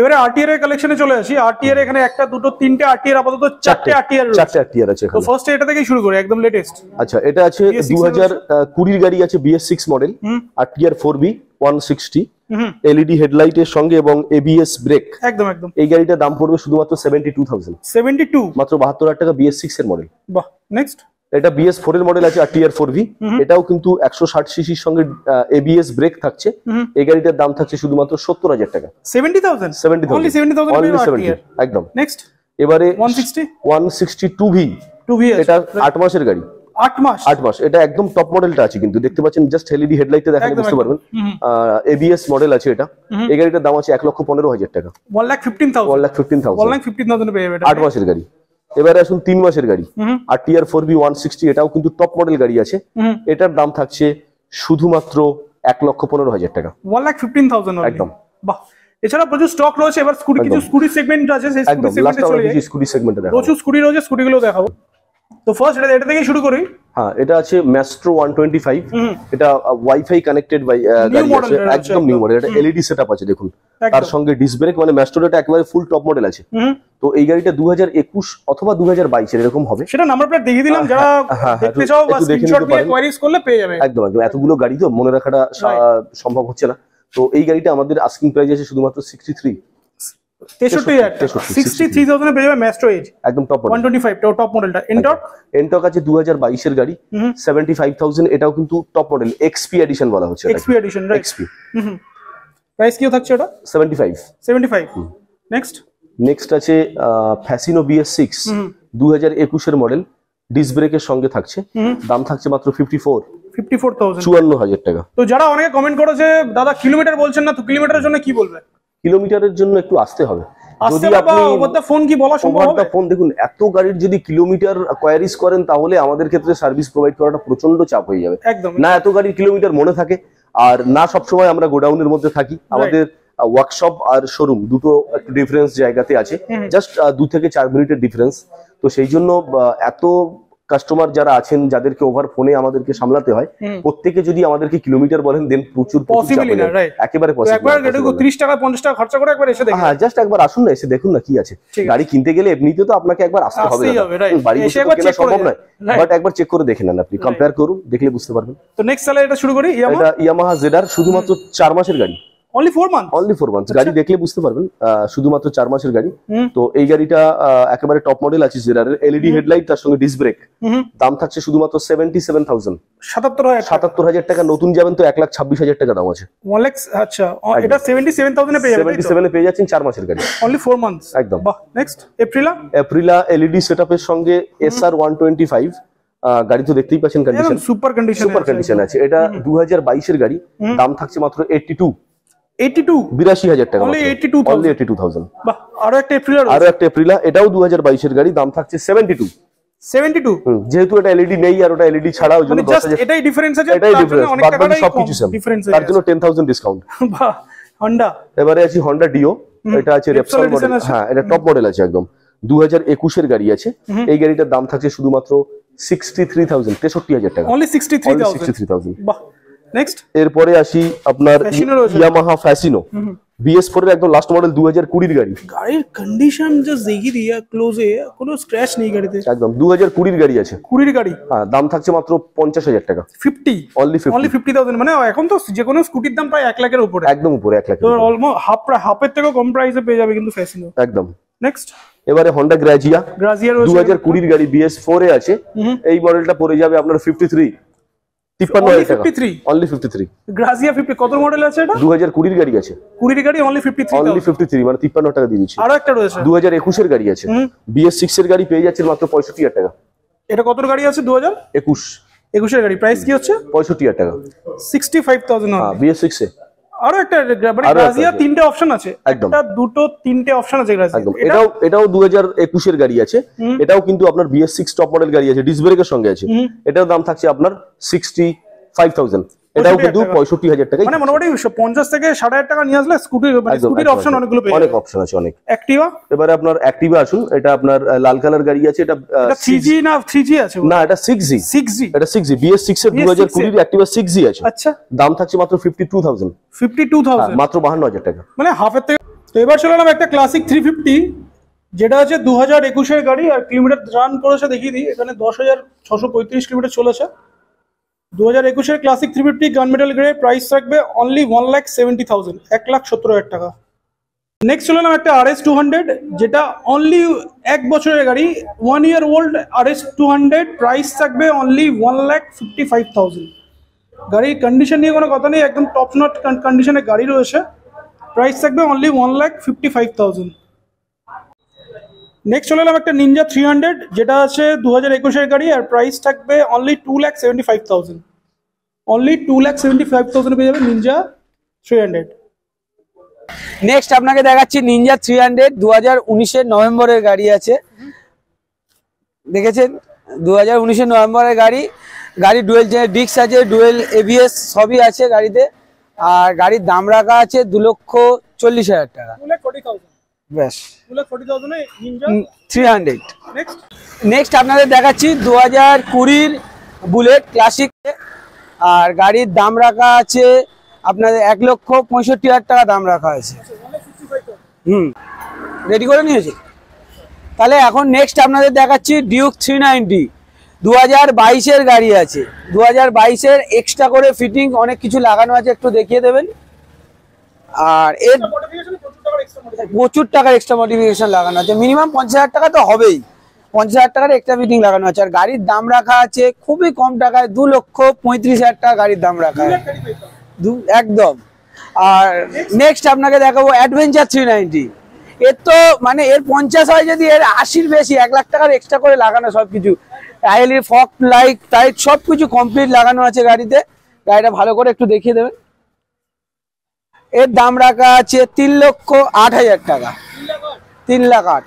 এবারে আরটিআর এর কালেকশনে চলে আসি। আরটিআর এখানে একটা দুটো তিনটে আরটিআর, আপাতত চারটে আরটিআর রয়েছে। চারটে আরটিআর আছে তো এখানে। ফার্স্টে এটা থেকেই শুরু করি, একদম লেটেস্ট। আচ্ছা, এটা আছে 2020 এর গাড়ি আছে, BS6 model, RTR 4B 160, LED হেডলাইটের সঙ্গে এবং এবিএস ব্রেক। একদম একদম। এই গাড়িটার দাম পড়বে শুধুমাত্র 72,000, 72 মাত্র 72,000 টাকা, BS6 এর মডেল। বাহ। নেক্সট এটা BS4 এর মডেল আছে, আরটিআর 4V, এটাও কিন্তু 160 সিসির সঙ্গে এবিএস ব্রেক থাকছে। এই গাড়িটার দাম থাকছে শুধুমাত্র 70,000 টাকা। 70,000 70,000 অনলি 70,000 অনলি পেয়ে 70 আরটিআর। একদম। নেক্সট এবারে 160 162V, এটা 8 মাসের গাড়ি, 8 মাস। 8 মাস। এটা একদম টপ মডেলটা আছে, কিন্তু দেখতে পাচ্ছেন জাস্ট এলইডি হেডলাইটে দেখালে বুঝতে পারবেন। এবিএস মডেল আছে এটা। এই গাড়িটার দাম আছে 1,15,000 টাকা, 1,15,000 1,15,000 1,15,000 পেয়ে যাবে। 8 মাসের গাড়ি। এবারে আসুন 3 মাসের গাড়ি, আরটিআর 4B 160, এটাও কিন্তু টপ মডেল গাড়ি আছে। এটার দাম থাকছে শুধুমাত্র 1,15,000 টাকা, 1,15,000 একদম। বাহ। এছাড়া প্রচুর স্টক রয়েছে। এবার স্কুটি, কিছু স্কুটি সেগমেন্ট আছে, সেই স্কুটি একদম লাস্ট সেগমেন্টে চলে যাই। স্কুটি সেগমেন্টে দেখাবো। প্রচুর স্কুটি রয়েছে, স্কুটিগুলো দেখাবো। তো ফার্স্ট এটা থেকেই শুরু করি। হ্যাঁ, এটা আছে ম্যাস্ট্রো 125, এটা ওয়াইফাই কানেক্টেড গাড়ি আছে, একদম নিউ মডেল। এটা এলইডি সেটআপ আছে দেখুন, তার সঙ্গে ডিস্ক ব্রেক, মানে ম্যাস্ট্রোটা একেবারে ফুল টপ মডেল আছে। তো এই গাড়িটা 2021 অথবা 2022 এর এরকম হবে। সেটা নাম্বার প্লেট দেখিয়ে দিলাম, যারা দেখতে চাও বা স্ক্রিনশট নিয়ে কোয়ারিজ করলে পেয়ে যাবে। একদম একদম, এতগুলো গাড়ি তো মনে রাখাটা সম্ভব হচ্ছে না। তো এই গাড়িটা আমাদের আস্কিং প্রাইস আছে শুধুমাত্র 63,000 পেয়ে যাবে ম্যাস্ট্রো এজ, একদম টপ মডেল 125 টপ মডেলটা। এনটর্ক আছে 2022 এর গাড়ি, 75,000, এটাও কিন্তু টপ মডেল, এক্সপি এডিশন বলা হচ্ছে, XP edition, right. XP price কি থাকছে এটা? 75। নেক্সট আছে ফ্যাসিনো BS6 2021 এর মডেল, ডিস্ক ব্রেকের সঙ্গে থাকছে, দাম থাকছে মাত্র 54,000 টাকা। তো যারা অনেকে কমেন্ট করেছে দাদা কিলোমিটার বলছেন না, তো কিলোমিটারের জন্য কি বলবে? কিলোমিটারের জন্য একটু আসতে হবে। যদি আপনি ওভার দ্য ফোন কি বলা সম্ভব হবে? ফোন দেখুন, এত গাড়ির যদি কিলোমিটার কোয়ারিজ করেন, তাহলে আমাদের ক্ষেত্রে সার্ভিস প্রোভাইড করাটা প্রচন্ড চাপ হয়ে যাবে। একদম না এত গাড়ির কিলোমিটার মনে থাকে, আর না সবসময় আমরা গোডাউনের মধ্যে থাকি। আমাদের ওয়ার্কশপ আর শোরুম দুটো একটু ডিফারেন্স জায়গাতে আছে, জাস্ট 2 থেকে 4 মিনিটের ডিফারেন্স। তো সেই জন্য এত কাস্টমার যারা আছেন, যাদেরকে ওভার ফোনে আমাদেরকে সামলাতে হয়, প্রত্যেকে যদি আমাদেরকে কিলোমিটার বলেন, দেন প্রচুর পসিবল না, রাইট? একেবারে পসিবল। একবার 30 টাকা 50 টাকা খরচা করে একবার এসে দেখুন। হ্যাঁ, জাস্ট একবার আসুন না, এসে দেখুন না কি আছে। গাড়ি কিনতে গেলে এমনিতে তো আপনাকে একবার আসতে হবে, বাড়ি বসে তো কেনা সম্ভব নয়, বাট একবার চেক করে দেখে নেন, আপনি কম্পেয়ার করুন, দেখলে বুঝতে পারবেন। তো নেক্সট সালে এটা শুরু করি। এটা ইয়ামাহা ZR, শুধুমাত্র 4 মাসের গাড়ি, অনলি 4 মান্থ, অনলি 4 মান্থস। গাড়ি দেখলে বুঝতে পারবেন, শুধুমাত্র 4 মাসের গাড়ি। তো এই গাড়িটা একেবারে টপ মডেল আছে ZR এর, এলইডি হেডলাইট, তার সঙ্গে ডিস্ক ব্রেক। দাম থাকছে শুধুমাত্র 77,000, 77,000 টাকা। নতুন যাবেন তো 1,26,000 টাকা দাম আছে। 1 লাখ। আচ্ছা, এটা 77,000 এ পেয়ে যাবেন। 77 এ পেয়ে যাচ্ছেন 4 মাসের গাড়ি, অনলি 4 মান্থস, একদম। বাহ। নেক্সট এপ্রিলা এলইডি সেটআপের সঙ্গে SR 125, গাড়ি তো দেখতেই পাচ্ছেন, কন্ডিশন সুপার কন্ডিশন আছে। এটা 2022 এর গাড়ি, দাম থাকছে মাত্র 82,000 টাকা, অনলি 82,000। বাহ। আরো একটা এপ্রিলা, এটাও 2022 এর গাড়ি, দাম থাকছে 72। যেহেতু এটা এলইডি নেই আর ওটা এলইডি ছাড়া, ওই জন্য 10,000, এটাই ডিফারেন্স আছে, এটাই ডিফারেন্স, অনেক বাদ টাকা বাকি সবকিছু সেম, তার জন্য 10,000 ডিসকাউন্ট। বাহ। হন্ডা, এবারে আছে হন্ডা ডিও, এটা আছে রেপসল মডেল। হ্যাঁ, এটা টপ মডেল আছে একদম, 2021 এর গাড়ি আছে। এই গাড়িটার দাম থাকছে শুধুমাত্র 63,000 টাকা, অনলি 63,000। বাহ। নেক্সট এরপরে আসি আপনার ইয়ামাহা ফ্যাসিনো BS4 এর একদম লাস্ট মডেল, 2020 এর গাড়ি। গাড়ির কন্ডিশন জাস্ট দেখিয়ে দিয়া ক্লোজে, কোনো স্ক্র্যাচ নেই গাড়িতে, একদম 2020 এর গাড়ি আছে, 20 গাড়ি। হ্যাঁ, দাম থাকছে মাত্র 50,000 টাকা, 50, অনলি 50,000। মানে এখন তো যে কোনো স্কুটির দাম প্রায় 1 লাখের উপরে, একদম উপরে 1 লাখ, তো অলমোস্ট হাফের থেকেও কম প্রাইসে পেয়ে যাবে কিন্তু ফ্যাসিনো, একদম। নেক্সট এবারে হন্ডা গ্রাজিয়া 2020 এর গাড়ি, BS4 এ আছে। এই মডেলটা পড়ে যাবে আপনার 53,000 টাকা, অনলি 53। গ্রাজিয়া 50 কত মডেল আছে এটা? 2020 এর গাড়ি আছে, 20 গাড়ি, অনলি 53, মানে 53 টাকা দিয়ে দিচ্ছি। আরো একটা রয়েছে 2021 এর গাড়ি আছে, BS6 এর গাড়ি পেয়ে যাচ্ছে মাত্র 65,000 টাকা। এটা কত গাড়ি আছে? 2021 এর গাড়ি, প্রাইস কি হচ্ছে? 65,000 টাকা, 65,000। হ্যাঁ, BS6 এ আরো একটা, মানে গ্রাজিয়া 3টে অপশন আছে, একটা দুটো 3টে অপশন আছে গ্রাজিয়া। একদম, এটাও 2021 এর গাড়ি আছে। এটাও কিন্তু আপনার BS6 টপ মডেল গাড়ি আছে, ডিস্ক ব্রেকের সঙ্গে আছে। এটার দাম থাকছে আপনার 65,000, এটাও কিন্তু 65,000 টাকা, মানে মোটামুটি 50 থেকে 60,000 টাকা নিয়ে আসলে স্কুটির অপশন অনেকগুলো পেয়ে অনেক অপশন আছে অনেক। অ্যাক্টিভা, এবারে আপনার অ্যাক্টিভা আসুন, এটা আপনার লাল কালার গাড়ি আছে, এটা 3G না 3G আছে না, এটা 6G, এটা 6G BS6 এর 2020 এর অ্যাক্টিভা 6G আছে। আচ্ছা, দাম থাকছে মাত্র 52,000 মাত্র 52,000 টাকা, মানে হাফের থেকে। তো এবার চলে এলাম একটা ক্লাসিক 350, যেটা হচ্ছে 2021 এর গাড়ি, আর কিলোমিটার রান করেছে দেখিয়ে দিই, এখানে 10,635 কিলোমিটার চলেছে। 2021 এর ক্লাসিক 350 গান মেটাল গ্রে, প্রাইস থাকবে অনলি 1,70,000, 1,70,000 টাকা। নেক্সট চলে এলাম একটা RS 200, যেটা অনলি 1 বছরের গাড়ি, 1 year old RS 200, প্রাইস থাকবে অনলি 1,55,000। গাড়ির কন্ডিশন নিয়ে কোনো কথা নেই, একদম টপ নট কন্ডিশনে গাড়ি রয়েছে, প্রাইস থাকবে অনলি 1,55,000। নেক্সট চলে এলাম একটা নিনজা 300, যেটা আছে 2021 এর গাড়ি, আর প্রাইস থাকবে অনলি 2,75,000, অনলি 2,75,000 পেয়ে যাবে নিনজা 300। নেক্সট আপনাকে দেখাচ্ছি নিনজা 300, 2019 এর নভেম্বরের গাড়ি আছে, দেখেছেন 2019 এর নভেম্বরের গাড়ি। গাড়ি ডুয়েল ডিস্ক আছে, ডুয়েল ABS সবই আছে গাড়িতে, আর গাড়ির দাম রাখা আছে 2,40,000 টাকা। 2,40,000 ব্যাস, 2,40,000 এ নিনজা 300। নেক্সট নেক্সট আপনাদের দেখাচ্ছি 2020 বুলেট ক্লাসিক, আর গাড়ির দাম রাখা আছে আপনাদের 1,65,000 টাকা দাম রাখা আছে। রেডি করে নিয়েছে। তাহলে এখন নেক্সট আপনাদের দেখাচ্ছি ডিউক 390, 2022 এর গাড়ি আছে, 2022 এর এক্সট্রা করে ফিটিং অনেক কিছু লাগানো আছে, একটু দেখিয়ে দেবেন। আর এর প্রচুর টাকার এক্সট্রা মডিফিকেশন লাগানো আছে, মিনিমাম 50,000 টাকা তো হবেই, 50,000 টাকার এক্সট্রা ফিটিং লাগানো আছে। আর গাড়ির দাম রাখা আছে খুবই কম টাকায়, 2,35,000 টাকা গাড়ির দাম রাখা আছে একদম। আর নেক্সট আপনাকে দেখাবো অ্যাডভেঞ্চার 390, এর তো মানে এর 50 হয় যদি, এর 80-র বেশি, 1 লাখ টাকার এক্সট্রা করে লাগানো সবকিছু, টাইলের ফগ লাইট টাইট সবকিছু কমপ্লিট লাগানো আছে গাড়িতে। গাড়িটা ভালো করে একটু দেখিয়ে দেবেন। এর দাম রাখা আছে 3,08,000 টাকা, 3,08,000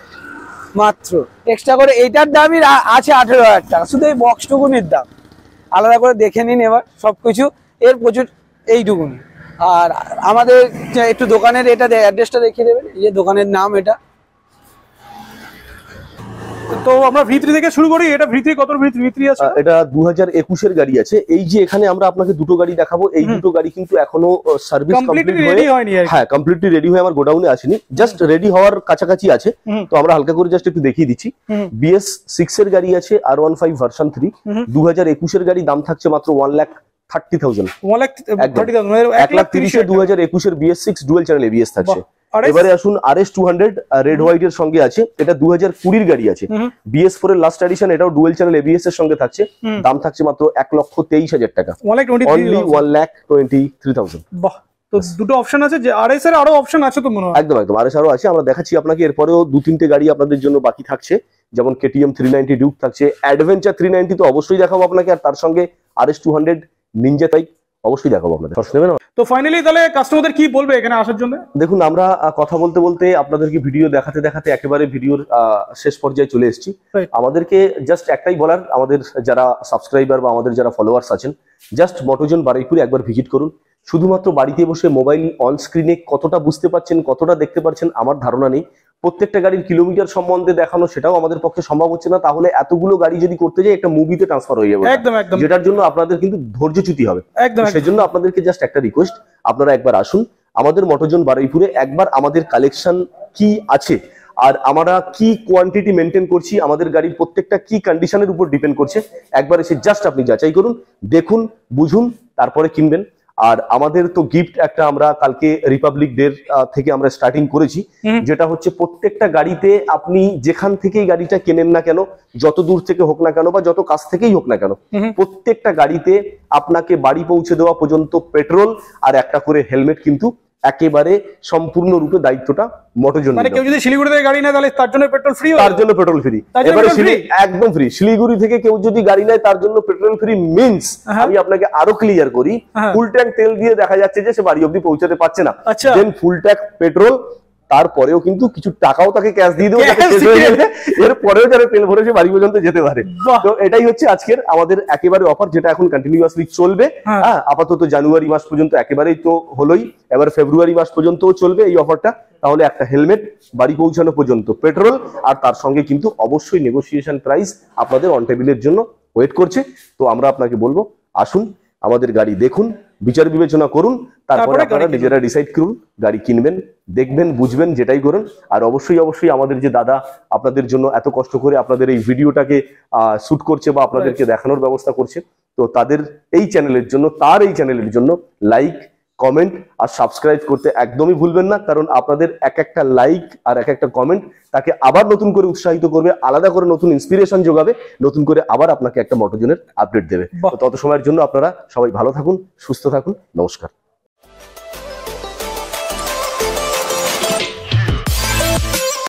মাত্র এক্সট্রা করে। এইটার দামই আছে 18,000 টাকা, শুধু এই বক্সটুকুনির দাম, আলাদা করে দেখে নিন এবার সবকিছু। এর প্রচুর এইটুকুনি। আর আমাদের একটু দোকানের এটা অ্যাড্রেসটা দেখিয়ে দেবেন, এই যে দোকানের নাম এটা। তো আমরা V3 থেকে শুরু করি। এটা V3 কত V3 আছে? এটা 2021 এর গাড়ি আছে। এই যে এখানে আমরা আপনাকে দুটো গাড়ি দেখাবো, এই দুটো গাড়ি কিন্তু এখনো সার্ভিস কমপ্লিট হয়নি, হ্যাঁ কমপ্লিটলি রেডি হয়ে আমার গোডাউনে আসেনি, জাস্ট রেডি হওয়ার কাছাকাছি আছে। তো আমরা হালকা করে জাস্ট একটু দেখিয়ে দিচ্ছি। BS6 এর গাড়ি আছে, R15 ভার্সন 3, 2021 এর গাড়ি, দাম থাকছে মাত্র 1,30,000, 1,30,000 2021 এর BS6 ডুয়েল চ্যানেল ABS থাকছে। এবারে আসুন RS 200 রেড হোয়াইট এর সঙ্গে আছে, এটা 2020 এর গাড়ি আছে, BS4 এর লাস্ট এডিশন, এটাও ডুয়েল চ্যানেল ABS এর সঙ্গে থাকছে, দাম থাকছে মাত্র 1,23,000 টাকা, অনলি 1,23,000। বাহ, তো দুটো অপশন আছে, যে RS এর আরো অপশন আছে তো মনে হয়? একদম একদম, RS আরো আছে, আমরা দেখাচ্ছি আপনাকে। এরপরেও 2-3টে গাড়ি আপনাদের জন্য বাকি থাকছে, যেমন KTM 390 ডিউক থাকছে, অ্যাডভেঞ্চার 390 তো অবশ্যই দেখাবো আপনাকে, আর তার সঙ্গে RS 200 নিনজা তাই অবশ্যই দেখাবো আপনাদের। তো ফাইনালি তাহলে কাস্টমারদের কি বলবে এখানে আসার জন্য? দেখুন, আমরা কথা বলতে বলতে আপনাদেরকে ভিডিও দেখাতে দেখাতে একেবারে ভিডিওর শেষ পর্যায়ে চলে এসেছি। আমাদেরকে জাস্ট একটাই বলার, আমাদের যারা সাবস্ক্রাইবার বা আমাদের যারা ফলোয়ার্স আছেন, জাস্ট মটোজন বারুইপুরে একবার ভিজিট করুন। শুধুমাত্র বাড়িতে বসে মোবাইল অন স্ক্রিনে কতটা বুঝতে পারছেন, কতটা দেখতে পাচ্ছেন আমার ধারণা নেই। প্রত্যেকটা গাড়ির কিলোমিটার সম্বন্ধে দেখানো সেটাও আমাদের পক্ষে সম্ভব হচ্ছে না, তাহলে এতগুলো গাড়ি যদি করতে যাই একটা মুভিতে ট্রান্সফার হয়ে যাবে, যেটার জন্য আপনাদের কিন্তু ধৈর্যচ্যুতি হবে। সেজন্য আপনাদেরকে জাস্ট একটা রিকোয়েস্ট, আপনারা একবার আসুন আমাদের মটোজন বারুইপুরে, একবার আমাদের কালেকশন কি আছে আর আমরা কি কোয়ান্টিটি মেনটেন করছি, আমাদের গাড়ির প্রত্যেকটা কি কন্ডিশনের উপর ডিপেন্ড করছে, একবার এসে জাস্ট আপনি যাচাই করুন, দেখুন, বুঝুন, তারপরে কিনবেন। আর আমাদের তো গিফট একটা আমরা কালকে রিপাবলিক ডে থেকে আমরা স্টার্টিং করেছি, যেটা হচ্ছে প্রত্যেকটা গাড়িতে আপনি যেখান থেকেই গাড়িটা কেনেন না কেন, যত দূর থেকে হোক না কেন বা যত কাছ থেকেই হোক না কেন, প্রত্যেকটা গাড়িতে আপনাকে বাড়ি পৌঁছে দেওয়া পর্যন্ত পেট্রোল আর একটা করে হেলমেট কিন্তু একেবারে সম্পূর্ণরূপে দায়িত্বটা মটোজন। মানে কেউ যদি শিলিগুড়ি থেকে গাড়ি নেয় তাহলে তার জন্য পেট্রোল ফ্রি, তার জন্য পেট্রোল ফ্রি, এবারে একদম ফ্রি। শিলিগুড়ি থেকে কেউ যদি গাড়ি নেয় তার জন্য পেট্রোল ফ্রি মিন্স, আমি আপনাকে আরো ক্লিয়ার করি, ফুল ট্যাঙ্ক তেল দিয়ে দেখা যাচ্ছে যে সে বাড়ি অবধি পৌঁছাতে পারছে না, দেন ফুল ট্যাঙ্ক পেট্রোল তারপরেও কিন্তু কিছু টাকাও তাকে ক্যাশ দিয়ে দেবো, যাতে শেষ হয়ে গেলে এরপরেও যারা তেল ভরে সে বাড়ি পর্যন্ত যেতে পারে। তো এটাই হচ্ছে আজকের আমাদের একেবারে অফার, যেটা এখন কন্টিনিউয়াসলি চলবে। হ্যাঁ, আপাতত জানুয়ারি মাস পর্যন্ত একেবারেই তো হলোই, এবার ফেব্রুয়ারি মাস পর্যন্তও চলবে এই অফারটা। তাহলে একটা হেলমেট বাড়ি পৌঁছানো পর্যন্ত পেট্রোল, আর তার সঙ্গে কিন্তু অবশ্যই নেগোসিয়েশন প্রাইস আপনাদের অন টেবিলের জন্য ওয়েট করছে। তো আমরা আপনাকে বলবো, আসুন আমাদের গাড়ি দেখুন, বিচার বিবেচনা করুন, তারপরে আপনারা নিজেরা ডিসাইড করুন গাড়ি কিনবেন, দেখবেন, বুঝবেন, যেটাই করুন। আর অবশ্যই আমাদের যে দাদা আপনাদের জন্য এত কষ্ট করে আপনাদের এই ভিডিওটাকে শুট করছে বা আপনাদেরকে দেখানোর ব্যবস্থা করছে, তো তাদের এই চ্যানেলের জন্য, তার এই চ্যানেলের জন্য লাইক, কমেন্ট আর সাবস্ক্রাইব করতে একদমই ভুলবেন না। কারণ আপনাদের এক একটা লাইক আর এক একটা কমেন্ট তাকে আবার নতুন করে উৎসাহিত করবে, আলাদা করে নতুন ইন্সপিরেশন যোগাবে, নতুন করে আবার আপনাকে একটা মোটোজোনের আপডেট দেবে। তত সময়ের জন্য আপনারা সবাই ভালো থাকুন, সুস্থ থাকুন, নমস্কার।